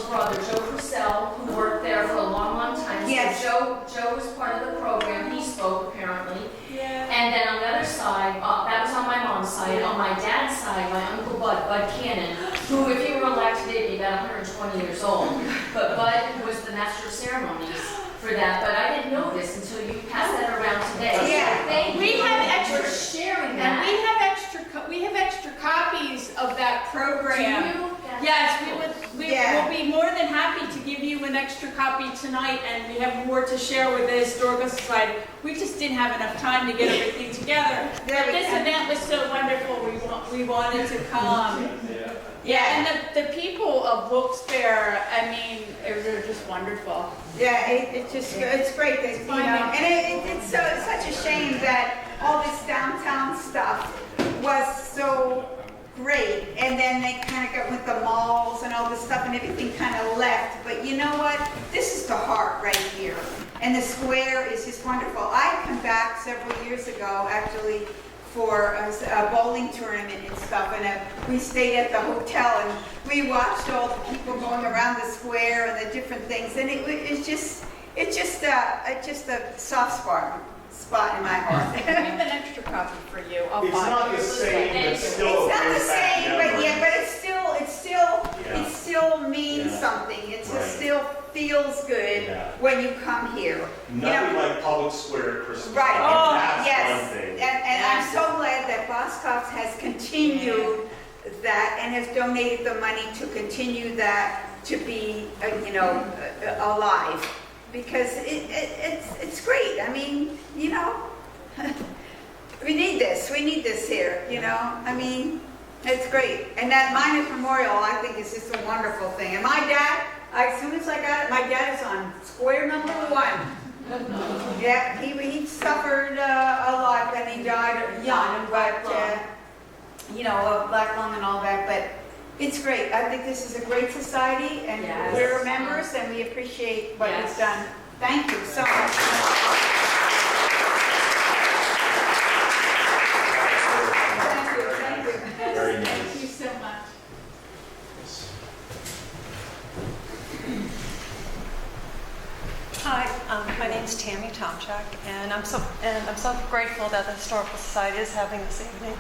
brother, Joe Purcell, who worked there for a long, long time. Yes. So Joe was part of the program. He spoke, apparently. Yeah. And then on the other side, that was on my mom's side. On my dad's side, my uncle Bud Cannon, who, if he were alive today, would be about 120 years old. But Bud was the master of ceremonies for that. But I didn't know this until you passed that around today. Yeah. Thank you. We have extra for sharing And that. we have extra copies of that program. Do you? Yes, we Yeah. will be more than happy to give you an extra copy tonight, and we have more to share with the Historical Society. We just didn't have enough time to get everything together. But this event was so wonderful, we wanted to come. Yeah, and the people of Wilkes-Barre, I mean, they're just wonderful. Yeah, it's great that, you know, and it's such a shame that all this downtown stuff was so great, and then they kind of got with the malls and all this stuff, and everything kind of left. But you know what? This is the heart right here, and the square is just wonderful. I come back several years ago, actually, for a bowling tournament and stuff, and we stayed at the hotel, and we watched all the people going around the square and the different things, and it's just a soft spot in my heart. We have an extra copy for you. I'll It's buy not it. the same, but still It's a not very the same, bad but memory. yeah, but it still means Yeah. something. It Right. still feels good Yeah. when you come here. Nothing like public square Christmas. Right. Oh, Yes. that's one thing. And I'm so glad that Boscov's has continued that and has donated the money to continue that to be, alive. Because it's great. I mean, you know, we need this here, you know. I mean, it's great. And that Miners Memorial, I think, is just a wonderful thing. And my dad, as soon as I got it, my dad is on square number 1. Yeah, he suffered a lot, and he died young, but, of black lung and all that, but it's great. I think this is a great society, and Yes. we're members, and we appreciate what Yes. it's done. Thank you so much. Thank you. Very nice. Thank you so much. Hi, my name's Tammy Tomchak, and I'm so grateful that the Historical Society is having this evening.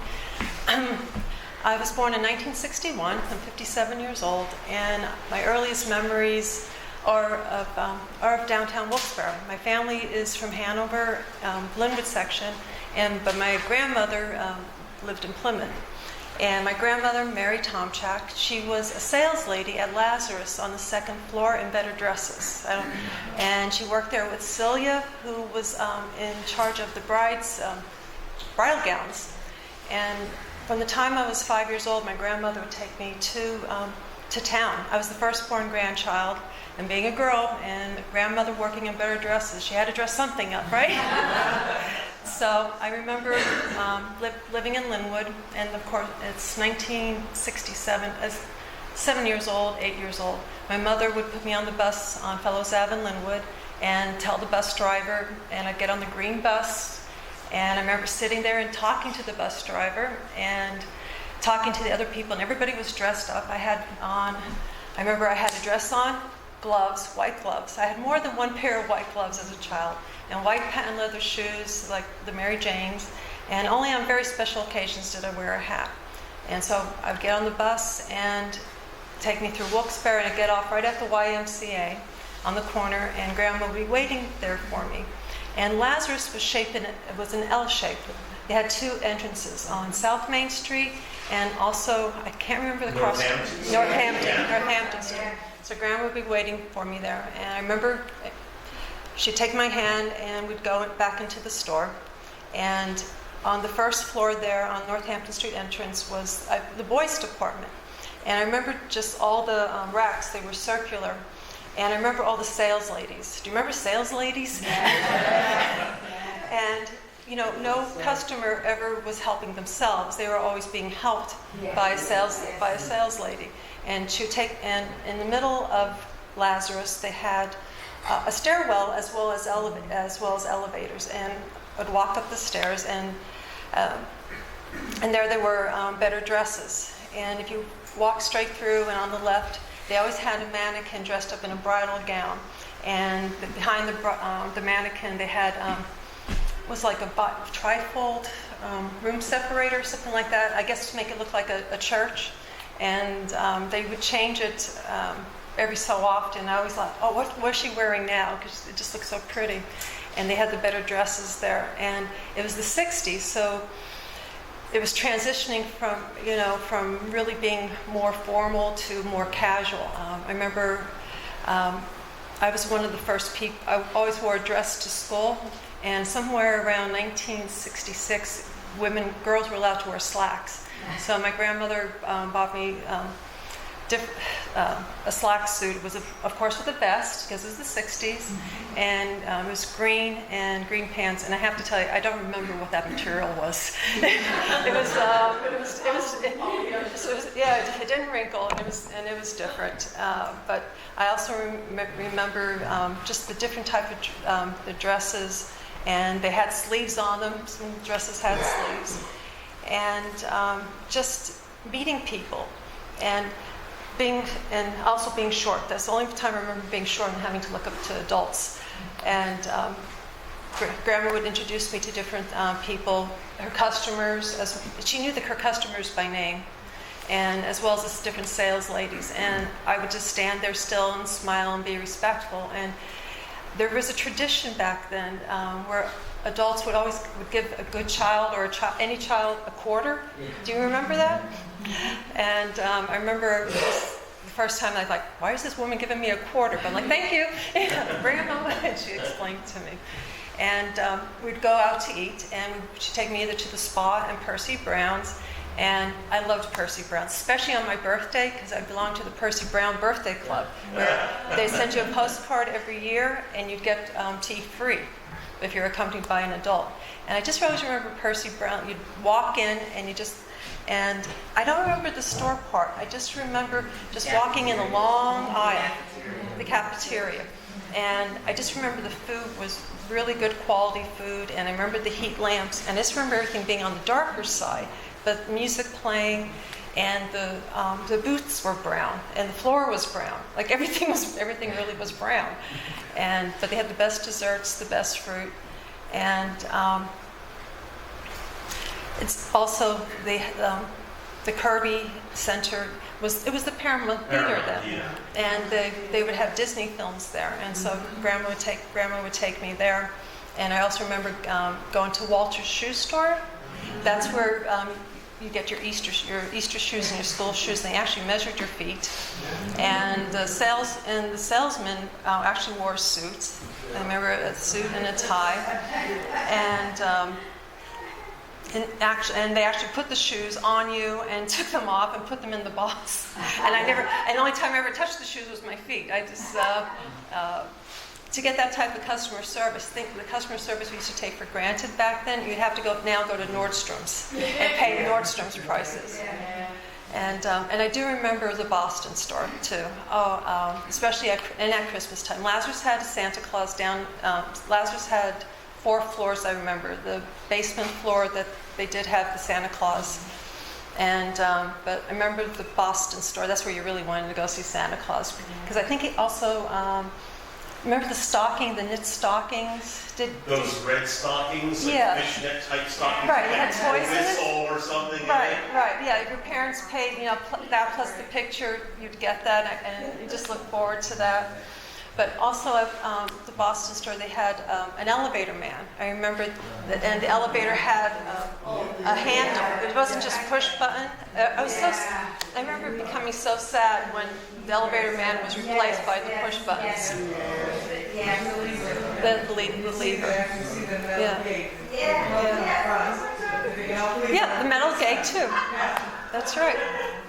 I was born in 1961. I'm 57 years old, and my earliest memories are of downtown Wilkes-Barre. My family is from Hanover, Linwood section, but my grandmother lived in Plymouth. And my grandmother, Mary Tomchak, she was a sales lady at Lazarus on the second floor in better dresses. And she worked there with Celia, who was in charge of the bride's bridal gowns. And from the time I was 5 years old, my grandmother would take me to town. I was the firstborn grandchild, and being a girl and grandmother working in better dresses, she had to dress something up, right? So I remember living in Linwood, and of course it's 1967. As 7 years old, 8 years old, my mother would put me on the bus on Fellows Ave in Linwood and tell the bus driver, and I'd get on the green bus, and I remember sitting there and talking to the bus driver and talking to the other people, and everybody was dressed up. I remember I had a dress on, gloves, white gloves. I had more than one pair of white gloves as a child, and white patent leather shoes like the Mary Janes, and only on very special occasions did I wear a hat. And so I'd get on the bus and take me through Wilkes-Barre, and I'd get off right at the YMCA on the corner, and Grandma would be waiting there for me. And Lazarus was an L shape. They had two entrances on South Main Street, and also, I can't remember the cross. Northampton Street. So Grandma would be waiting for me there. And I remember she'd take my hand and we'd go back into the store. And on the first floor there on Northampton Street entrance was the boys' department. And I remember just all the racks, they were circular. And I remember all the sales ladies. Do you remember sales ladies? And no customer ever was helping themselves. They were always being helped by a sales lady. And she would take, and in the middle of Lazarus, they had a stairwell as well as elevators. And I'd walk up the stairs, and there they were better dresses. And if you walk straight through, and on the left, they always had a mannequin dressed up in a bridal gown. And behind the mannequin, they had was like a trifold room separator, something like that, I guess to make it look like a church. And they would change it every so often. I always thought, oh, what is she wearing now? Because it just looks so pretty. And they had the better dresses there. And it was the 60s, so it was transitioning from really being more formal to more casual. I remember I was one of the first people. I always wore a dress to school. And somewhere around 1966, girls were allowed to wear slacks. So my grandmother bought me a slack suit. It was, of course, with a vest, because it was the 60s. And it was green and green pants. And I have to tell you, I don't remember what that material was. It didn't wrinkle, and it was different. But I also remember just the different type of the dresses. And they had sleeves on them. Some dresses had sleeves. And just meeting people and also being short. That's the only time I remember being short and having to look up to adults. And Grandma would introduce me to different people, her customers. She knew her customers by name, and as well as the different sales ladies. And I would just stand there still and smile and be respectful. And there was a tradition back then where adults would give a good child or any child a quarter. Do you remember that? And I remember the first time I was like, why is this woman giving me a quarter? But I'm like, thank you, Grandma. And she explained to me. And we'd go out to eat, and she'd take me either to the Spa and Percy Brown's. And I loved Percy Brown, especially on my birthday, because I belonged to the Percy Brown Birthday Club, where they send you a postcard every year, and you'd get tea free if you're accompanied by an adult. And I just always remember Percy Brown. You'd walk in, and I don't remember the store part. I just remember just walking in a long aisle, the cafeteria. And I just remember the food was really good quality food, and I remember the heat lamps, and I just remember everything being on the darker side. But music playing, and the booths were brown, and the floor was brown. Like everything really was brown. But they had the best desserts, the best fruit, and it's also the Kirby Center was the Paramount Theater then, Yeah. and they would have Disney films there, and so Grandma would take me there, and I also remember going to Walter's Shoe Store. That's where you get your Easter shoes and your school shoes. And they actually measured your feet, and the salesman actually wore suits. I remember a suit and a tie, and they actually put the shoes on you and took them off and put them in the box. And the only time I ever touched the shoes was my feet. I just to get that type of customer service, think the customer service we used to take for granted back then, you'd have to go to Nordstrom's and pay Nordstrom's prices. And I do remember the Boston store too. Especially at Christmas time. Lazarus had a Santa Claus down. Lazarus had 4 floors. I remember the basement floor that they did have the Santa Claus. And but I remember the Boston store. That's where you really wanted to go see Santa Claus, because I think it also. Remember the knit stockings? Those red stockings, like Yeah. fishnet type stockings, Right, like it had toys in it. whistle or something. Right, yeah. Your parents paid, that plus the picture, you'd get that, and you just look forward to that. But also at the Boston store, they had an elevator man. I remember that, and the elevator had a handle. It wasn't just push button. I remember becoming so sad when the elevator man was replaced by the push buttons. The lever. Yeah, the metal gate too. That's right.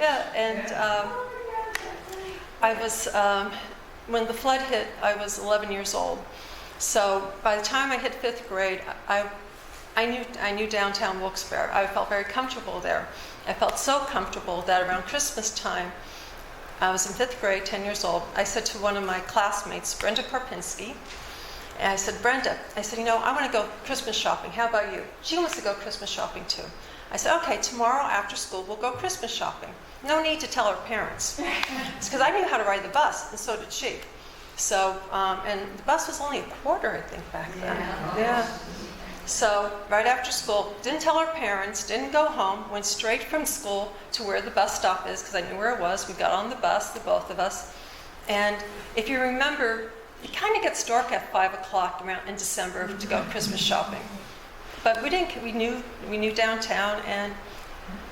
Yeah, and I was. When the flood hit, I was 11 years old. So by the time I hit 5th grade, I knew downtown Wilkes-Barre. I felt very comfortable there. I felt so comfortable that around Christmas time, I was in 5th grade, 10 years old. I said to one of my classmates, Brenda Karpinski, and I said, Brenda, I want to go Christmas shopping. How about you? She wants to go Christmas shopping too. I said, okay, tomorrow after school, we'll go Christmas shopping. No need to tell her parents. It's because I knew how to ride the bus, and so did she. So, and the bus was only $0.25, I think, back then. Yeah. So, right after school, didn't tell her parents, didn't go home, went straight from school to where the bus stop is, because I knew where it was. We got on the bus, the both of us. And if you remember, it kind of gets dark at 5 o'clock around in December to go Christmas shopping. But we knew downtown, and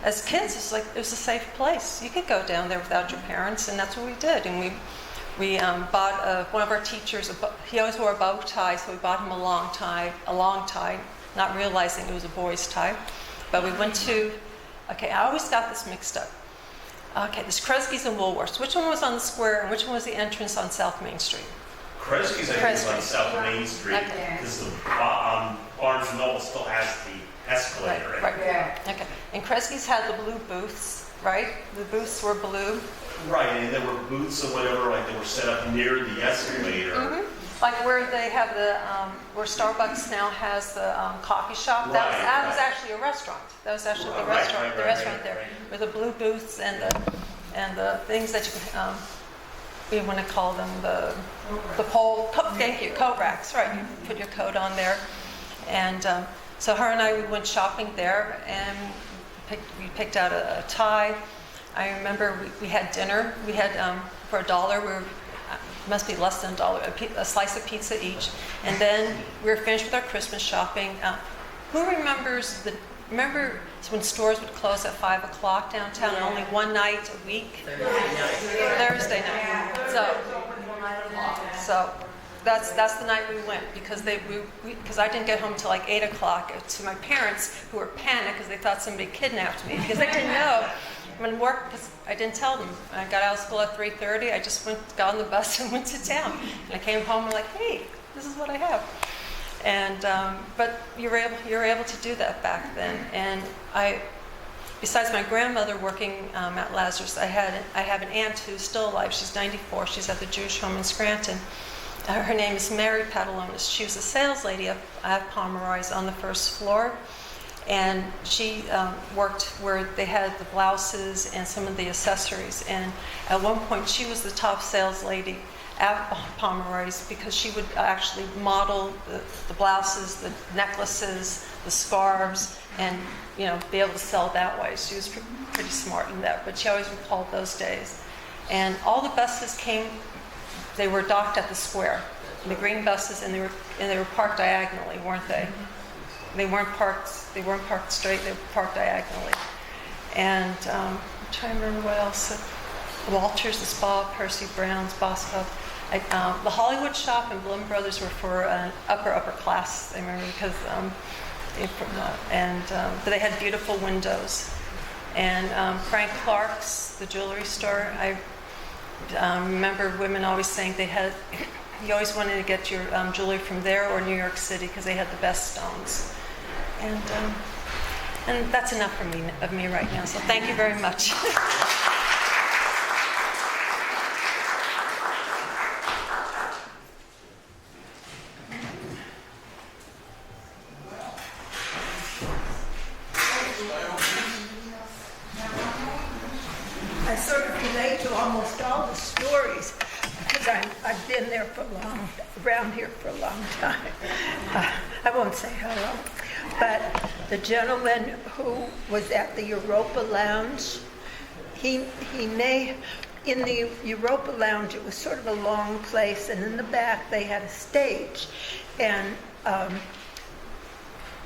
as kids, it was a safe place. You could go down there without your parents, and that's what we did. And we bought one of our teachers. He always wore a bow tie, so we bought him a long tie, not realizing it was a boy's tie. But we went to. Okay, I always got this mixed up. Okay, there's Kresge's and Woolworths. Which one was on the square, and which one was the entrance on South Main Street? Kresge's, I think, is on South Main Street, because the Barnes & Noble still has the escalator. Right. Okay. And Kresge's had the blue booths, right? The booths were blue. Right, and there were booths or whatever, like they were set up near the escalator. Mm-hmm. Like where they have where Starbucks now has the coffee shop. That was actually a restaurant. That was actually the restaurant. The restaurant there, with the blue booths and the things that we want to call them the pole. Thank you, coat racks. Right, you put your coat on there, and so her and I we went shopping there, and we picked out a tie. I remember we had dinner. We had for $1. Must be less than $1. A slice of pizza each, and then we were finished with our Christmas shopping. Who remembers Remember when stores would close at 5 o'clock downtown, and only one night a week? Thursday night. So that's the night we went, because I didn't get home till like 8 o'clock to my parents, who were panicked because they thought somebody kidnapped me, because they didn't know. When work, because I didn't tell them. I got out of school at 3:30. I just got on the bus and went to town. And I came home and like, hey, this is what I have. And but you were able to do that back then. And besides my grandmother working at Lazarus, I have an aunt who's still alive. She's 94. She's at the Jewish home in Scranton. Her name is Mary Patalonis. She was a sales lady at Pomeroy's on the first floor. And she worked where they had the blouses and some of the accessories. And at one point, she was the top sales lady at Pomeroy's, because she would actually model the blouses, the necklaces, the scarves, and be able to sell that way. She was pretty smart in that, but she always recalled those days. And all the buses came, they were docked at the square, the green buses, and they were parked diagonally, weren't they? They weren't parked straight, they were parked diagonally. And I'm trying to remember what else. Walters, the Spa, Percy Brown's, Boss Hub. The Hollywood Shop and Bloom Brothers were for an upper class, I remember, because but they had beautiful windows. And Frank Clark's, the jewelry store, I remember women always saying you always wanted to get your jewelry from there or New York City because they had the best stones. And that's enough of me right now, so thank you very much. I sort of relate to almost all the stories because I've been there around here for a long time. I won't say how long, but the gentleman who was at the Europa Lounge, in the Europa Lounge, it was sort of a long place, and in the back they had a stage, and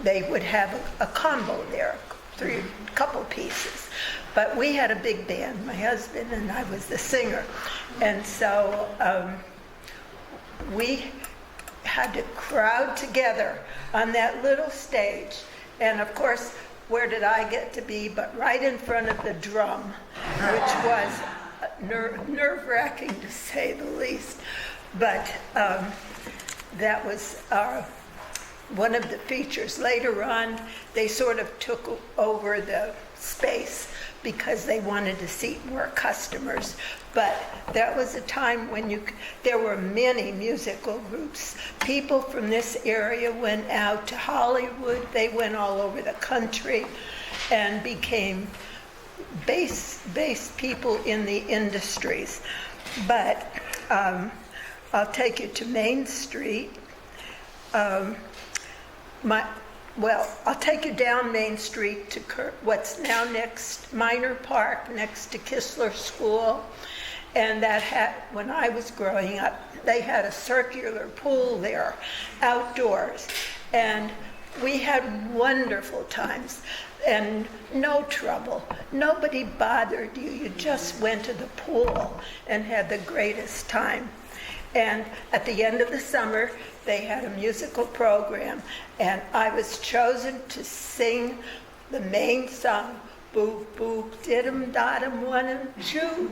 they would have a combo there, a couple pieces. But we had a big band, my husband and I was the singer. And so we had to crowd together on that little stage. And of course, where did I get to be but right in front of the drum, which was nerve-wracking to say the least. But that was one of the features. Later on, they sort of took over the space because they wanted to seat more customers. But that was a time when there were many musical groups. People from this area went out to Hollywood. They went all over the country and became bass people in the industries. But I'll take you to Main Street. I'll take you down Main Street to what's now next Minor Park, next to Kistler School. And when I was growing up, they had a circular pool there, outdoors. And we had wonderful times and no trouble. Nobody bothered you. You just went to the pool and had the greatest time. And at the end of the summer, they had a musical program, and I was chosen to sing the main song, Boo Boo Did'em Dot'em One Choo.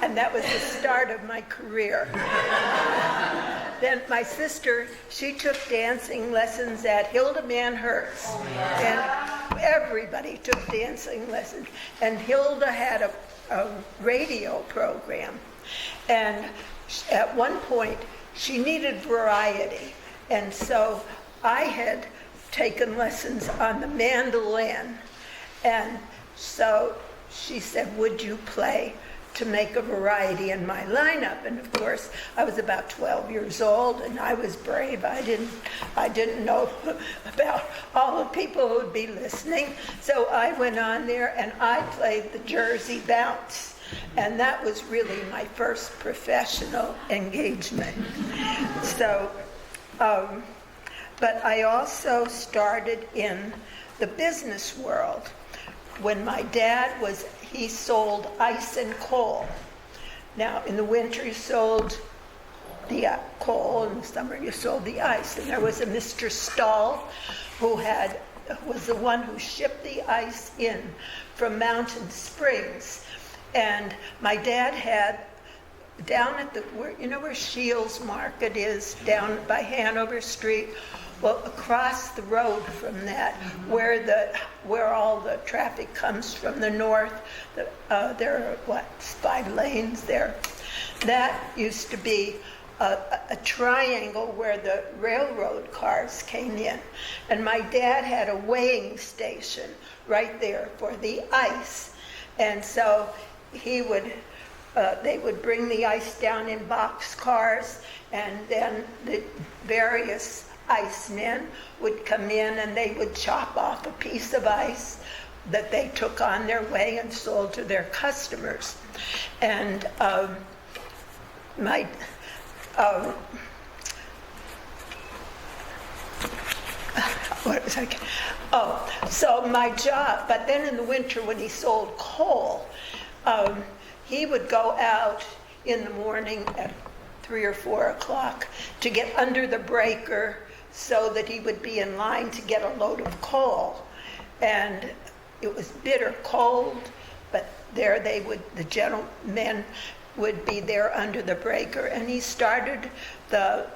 And that was the start of my career. Then my sister, she took dancing lessons at Hilda Manhurst. And everybody took dancing lessons. And Hilda had a radio program. And at one point, she needed variety. And so I had taken lessons on the mandolin. And so she said, would you play to make a variety in my lineup? And of course, I was about 12 years old, and I was brave. I didn't know about all the people who would be listening. So I went on there, and I played the Jersey Bounce. And that was really my first professional engagement. So, but I also started in the business world. When my dad he sold ice and coal. Now, in the winter, you sold the coal, in the summer, you sold the ice. And there was a Mr. Stahl who was the one who shipped the ice in from Mountain Springs. And my dad had down at where Shields Market is, down by Hanover Street, well, across the road from that, where all the traffic comes from the north, there are 5 lanes there. That used to be a triangle where the railroad cars came in. And my dad had a weighing station right there for the ice. And so they would bring the ice down in box cars, and then the various ice men would come in and they would chop off a piece of ice that they took on their way and sold to their customers. And so my job, but then in the winter when he sold coal, he would go out in the morning at 3 or 4 o'clock to get under the breaker so that he would be in line to get a load of coal. And it was bitter cold, but there the gentlemen would be there under the breaker, and he started the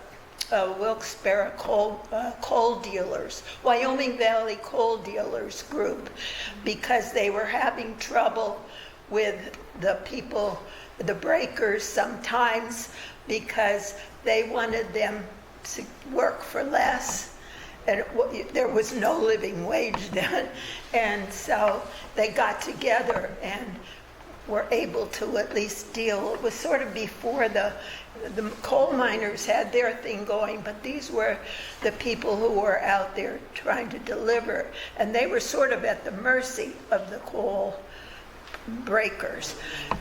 Wilkes-Barre coal dealers, Wyoming Valley Coal Dealers Group, because they were having trouble with the people, the breakers sometimes, because they wanted them to work for less. And there was no living wage then. And so they got together and were able to at least deal. It was sort of before the coal miners had their thing going, but these were the people who were out there trying to deliver. And they were sort of at the mercy of the coal breakers.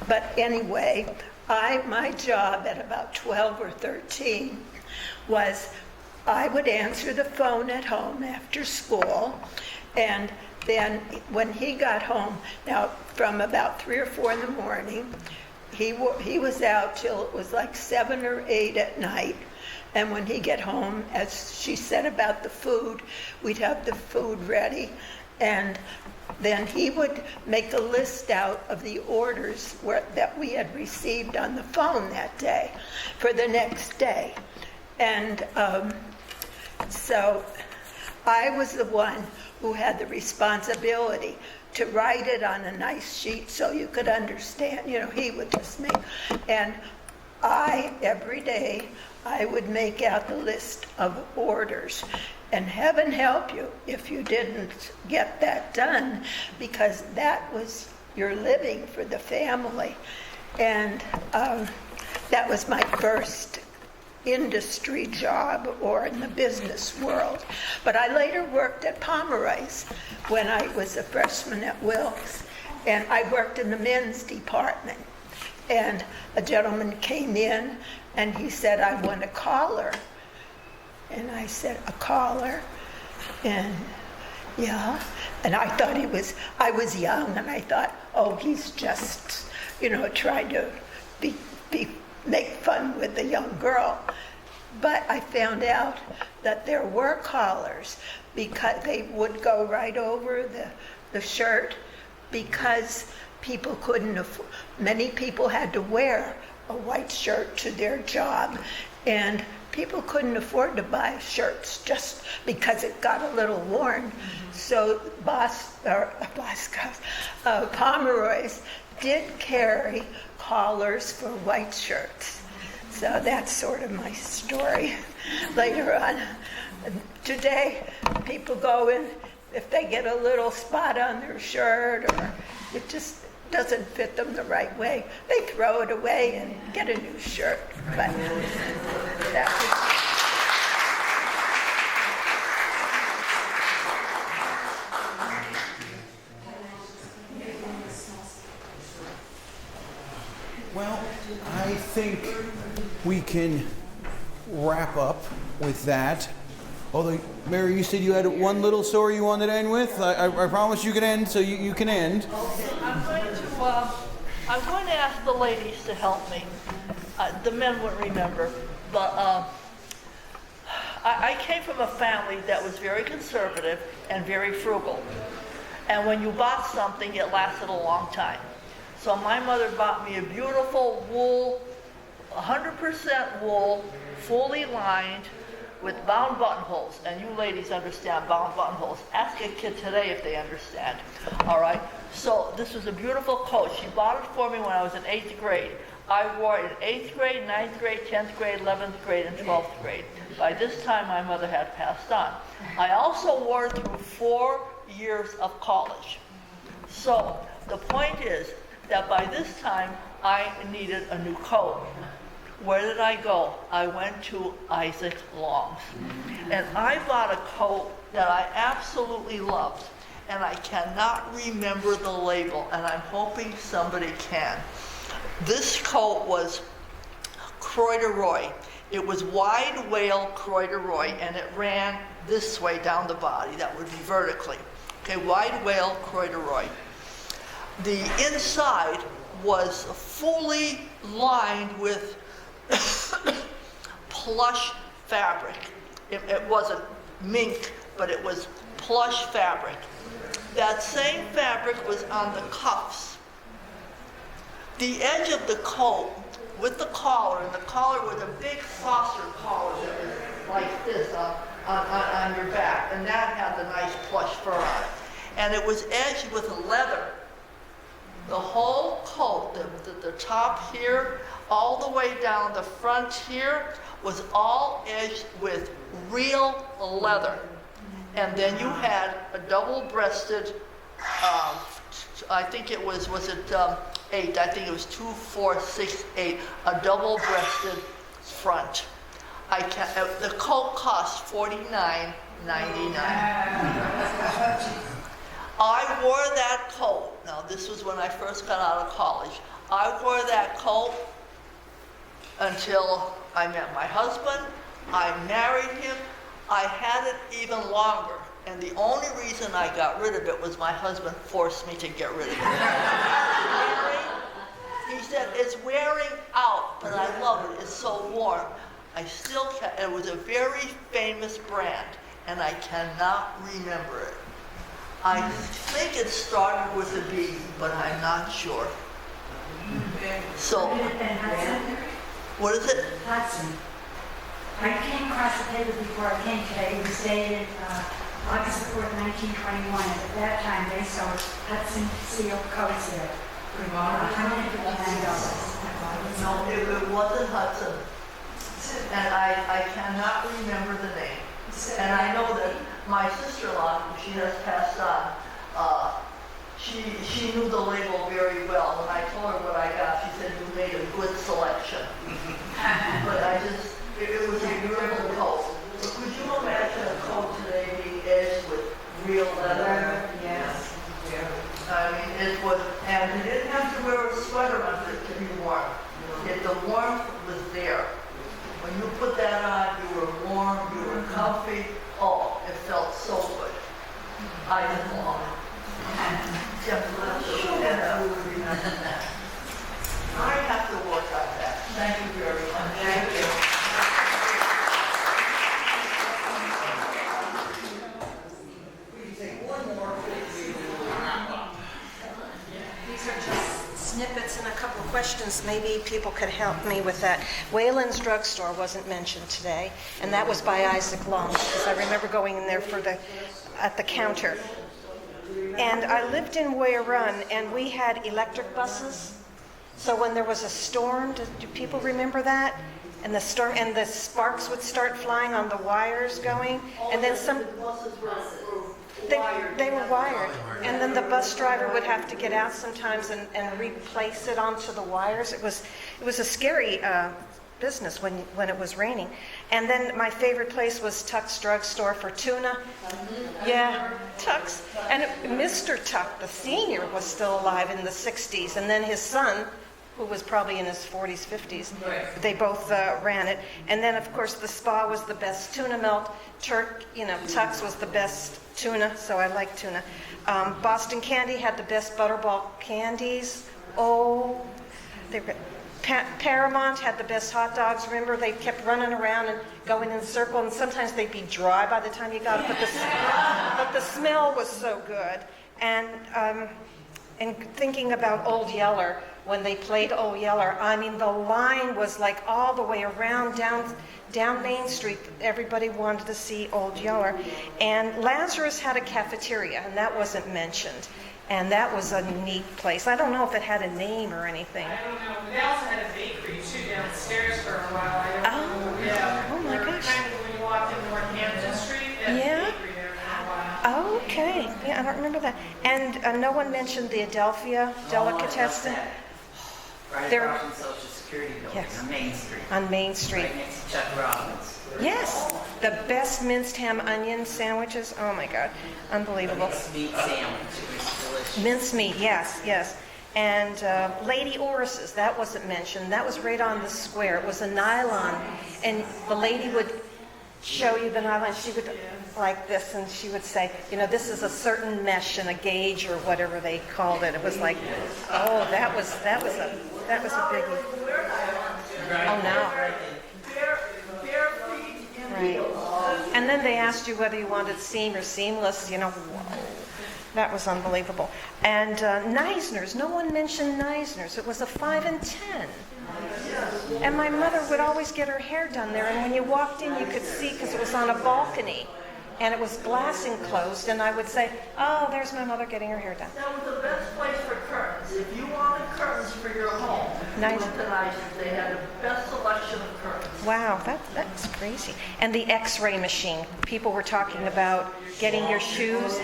But anyway, my job at about 12 or 13 was I would answer the phone at home after school, and then when he got home, now from about 3 or 4 in the morning, he was out till it was like 7 or 8 at night. And when he get home, as she said about the food, we'd have the food ready, and then he would make a list out of the orders that we had received on the phone that day for the next day. And so I was the one who had the responsibility to write it on a nice sheet so you could understand. He would just make, and every day, I would make out the list of orders. And heaven help you if you didn't get that done, because that was your living for the family. And that was my first industry job or in the business world. But I later worked at Pomeroy's when I was a freshman at Wilkes, and I worked in the men's department. And a gentleman came in and he said, "I want a collar." And I said, "A collar?" And yeah, and I thought I was young, and I thought, oh, he's just, trying to make fun with the young girl. But I found out that there were collars, because they would go right over the shirt, because people couldn't afford, many people had to wear a white shirt to their job, and people couldn't afford to buy shirts just because it got a little worn. So Pomeroy's did carry collars for white shirts. So that's sort of my story. Later on, today, people go in, if they get a little spot on their shirt or it just doesn't fit them the right way, they throw it away and get a new shirt. But well, I think we can wrap up with that. Although, Mary, you said you had one little story you wanted to end with. I promise you can end, so you can end. Okay, I'm going to ask the ladies to help me. The men wouldn't remember, but I came from a family that was very conservative and very frugal. And when you bought something, it lasted a long time. So my mother bought me a beautiful wool, 100% wool, fully lined, with bound buttonholes. And you ladies understand bound buttonholes. Ask a kid today if they understand. All right? So this was a beautiful coat. She bought it for me when I was in 8th grade. I wore it in 8th grade, 9th grade, 10th grade, 11th grade, and 12th grade. By this time, my mother had passed on. I also wore it through 4 years of college. So the point is that by this time, I needed a new coat. Where did I go? I went to Isaac Long's. And I bought a coat that I absolutely loved. And I cannot remember the label, and I'm hoping somebody can. This coat was corduroy. It was wide wale corduroy, and it ran this way down the body. That would be vertically. Okay, wide wale corduroy. The inside was fully lined with plush fabric. It wasn't mink, but it was plush fabric. That same fabric was on the cuffs. The edge of the coat with the collar, and the collar was a big saucer collar that was like this on your back, and that had the nice plush fur on it. And it was edged with leather. The whole coat, the top here, all the way down the front here, was all edged with real leather. And then you had a double-breasted, I think it was it 8? I think it was 2, 4, 6, 8, a double-breasted front. The coat cost $49.99. I wore that coat. Now, this was when I first got out of college. I wore that coat until I met my husband. I married him. I had it even longer. And the only reason I got rid of it was my husband forced me to get rid of it. He said, it's wearing out, but I love it. It's so warm. I still can. It was a very famous brand, and I cannot remember it. I think it started with a B, but I'm not sure. So, what is it? Hudson. I came across the paper before I came today. It was dated August 4th, 1921. And at that time, they sold Hudson seal coats there for $159. No, it wasn't Hudson. And I cannot remember the name. And I know that my sister-in-law, who she has passed on, she knew the label very well. When I told her what I got, she said, you made a good selection. But it was a beautiful coat. But could you imagine a coat today being edged with real leather? Yes. I mean, it was, and you didn't have to wear a sweater under it to be warm. The warmth was there. When you put that on, you were warm, you were comfy. Oh, it felt so good. I just love it. Just and I will remember that. I have to work on that. Thank you very much. Thank you. These are just snippets and a couple of questions. Maybe people could help me with that. Wayland's Drugstore wasn't mentioned today, and that was by Isaac Long, because I remember going in there at the counter. And I lived in Warrior Run, and we had electric buses. So when there was a storm, do people remember that? And the storm, and the sparks would start flying on the wires going, and then some. They were wired, and then the bus driver would have to get out sometimes and replace it onto the wires. It was a scary business when it was raining. And then my favorite place was Tuck's Drugstore for tuna. Yeah, Tuck's. And Mr. Tuck, the senior, was still alive in the 60s, and then his son, who was probably in his 40s, 50s, they both ran it. And then, of course, the Spa was the best tuna melt. Tuck's was the best tuna, so I like tuna. Boston Candy had the best Butterball candies. Oh, Paramount had the best hot dogs. Remember, they kept running around and going in a circle, and sometimes they'd be dry by the time you got it, but the smell was so good. And thinking about Old Yeller, when they played Old Yeller, I mean, the line was like all the way around down Main Street. Everybody wanted to see Old Yeller. And Lazarus had a cafeteria, and that wasn't mentioned. And that was a neat place. I don't know if it had a name or anything. I don't know. They also had a bakery too downstairs for a while. I don't know. Yeah. Oh my gosh. Kind of when you walked in Northampton Street, they had a bakery there for a while. Okay. Yeah, I don't remember that. And no one mentioned the Adelphia Delicatessen. Right They're- across from Social Security building Yes. on Main Street. On Main Street. Right next to Chuck Robbins. Yes, the best minced ham onion sandwiches. Oh my God, unbelievable. Mixed meat sandwich, it was delicious. Mince meat, yes, yes. And Lady Orris's, that wasn't mentioned. That was right on the square. It was a nylon, and the lady would show you the nylon. She would like this, and she would say, you know, this is a certain mesh and a gauge or whatever they called it. It was like, oh, that was a biggie. Oh no. Right. And then they asked you whether you wanted seam or seamless, you know. That was unbelievable. And Neisner's, no one mentioned Neisner's. It was a 5 and 10. And my mother would always get her hair done there. And when you walked in, you could see, because it was on a balcony. And it was glass enclosed. And I would say, oh, there's my mother getting her hair done. That was the best place for curtains. If you wanted curtains for your home, Nice. you went to Neisner's. They had the best selection of curtains. Wow, that's crazy. And the X-ray machine. People were talking about getting your shoes.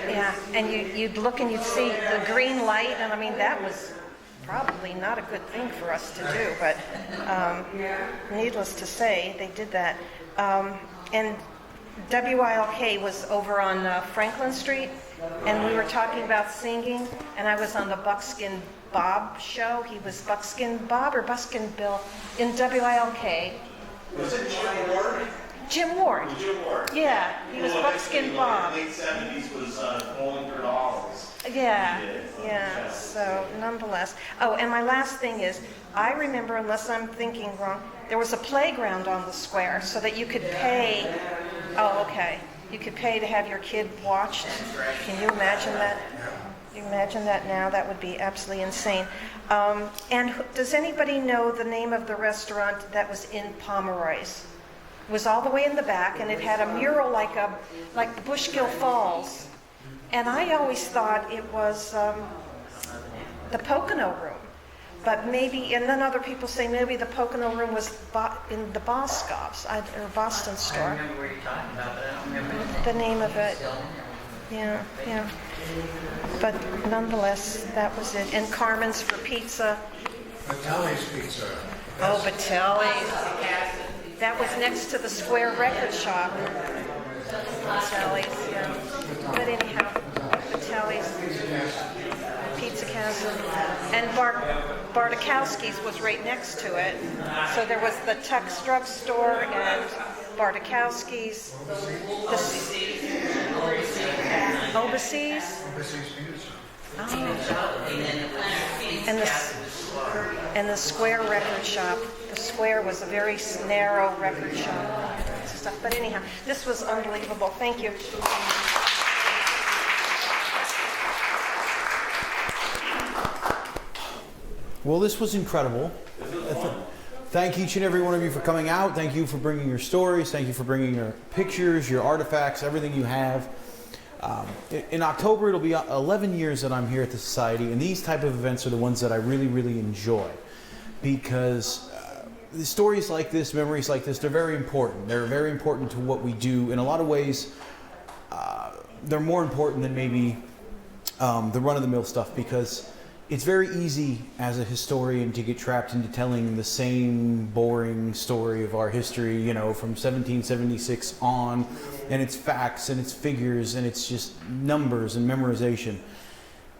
Yeah, and you'd look and you'd see the green light, and I mean, that was probably not a good thing for us to do, but needless to say, they did that. And WILK was over on Franklin Street, and we were talking about singing, and I was on the Buckskin Bob show. He was Buckskin Bob or Buckskin Bill in WILK. Was it Jim Ward? Jim Ward. Jim Ward. Yeah, he was Buckskin Bob. In the late 70s was Bowling for Dolls. Yeah, so nonetheless. Oh, and my last thing is, I remember, unless I'm thinking wrong, there was a playground on the square so that you could pay. Oh, okay. You could pay to have your kid watched. Can you imagine that? Can you imagine that now? That would be absolutely insane. And does anybody know the name of the restaurant that was in Pomeroy's? It was all the way in the back, and it had a mural like the Bushkill Falls. And I always thought it was the Pocono Room. But maybe, and then other people say maybe the Pocono Room was in the Boscov's, or Boston store. I remember what you're talking about, but I don't remember The name of it. Yeah. But nonetheless, that was it. And Carmen's for pizza. Battelli's Pizza. Oh, Battelli's. That was next to the Square Record Shop. Battelli's, yeah. But anyhow, Battelli's, Pizza Castle, and Bartakowski's was right next to it. So there was the Tux Drug Store and Bartakowski's. Overseas? Oh. And the Square Record Shop. The Square was a very narrow record shop. But anyhow, this was unbelievable. Thank you. Well, this was incredible. Thank each and every one of you for coming out. Thank you for bringing your stories. Thank you for bringing your pictures, your artifacts, everything you have. In October, it'll be 11 years that I'm here at the Society, and these type of events are the ones that I really, really enjoy, because the stories like this, memories like this, they're very important. They're very important to what we do. In a lot of ways, they're more important than maybe the run-of-the-mill stuff, because it's very easy as a historian to get trapped into telling the same boring story of our history, you know, from 1776 on, and it's facts and it's figures and it's just numbers and memorization.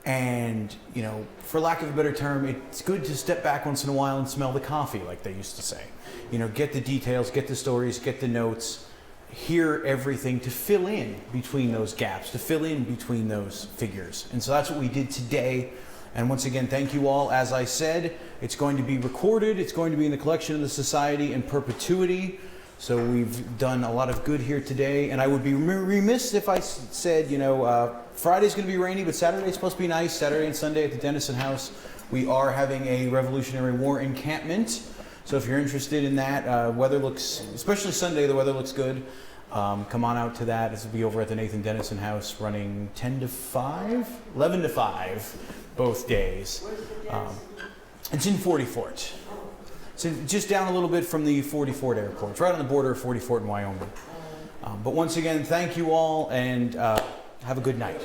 And, you know, for lack of a better term, it's good to step back once in a while and smell the coffee, like they used to say. You know, get the details, get the stories, get the notes, hear everything to fill in between those gaps, to fill in between those figures. And so that's what we did today. And once again, thank you all. As I said, it's going to be recorded. It's going to be in the collection of the Society in perpetuity. So we've done a lot of good here today. And I would be remiss if I said, you know, Friday's going to be rainy, but Saturday's supposed to be nice. Saturday and Sunday at the Dennison House, we are having a Revolutionary War encampment. So if you're interested in that, weather looks, especially Sunday, the weather looks good. Come on out to that. This will be over at the Nathan Dennison House, running 10 to 5? 11 to 5. Both days. It's in 40 Fort. So just down a little bit from the 40 Fort Airport. It's right on the border of 40 Fort and Wyoming. But once again, thank you all, and have a good night.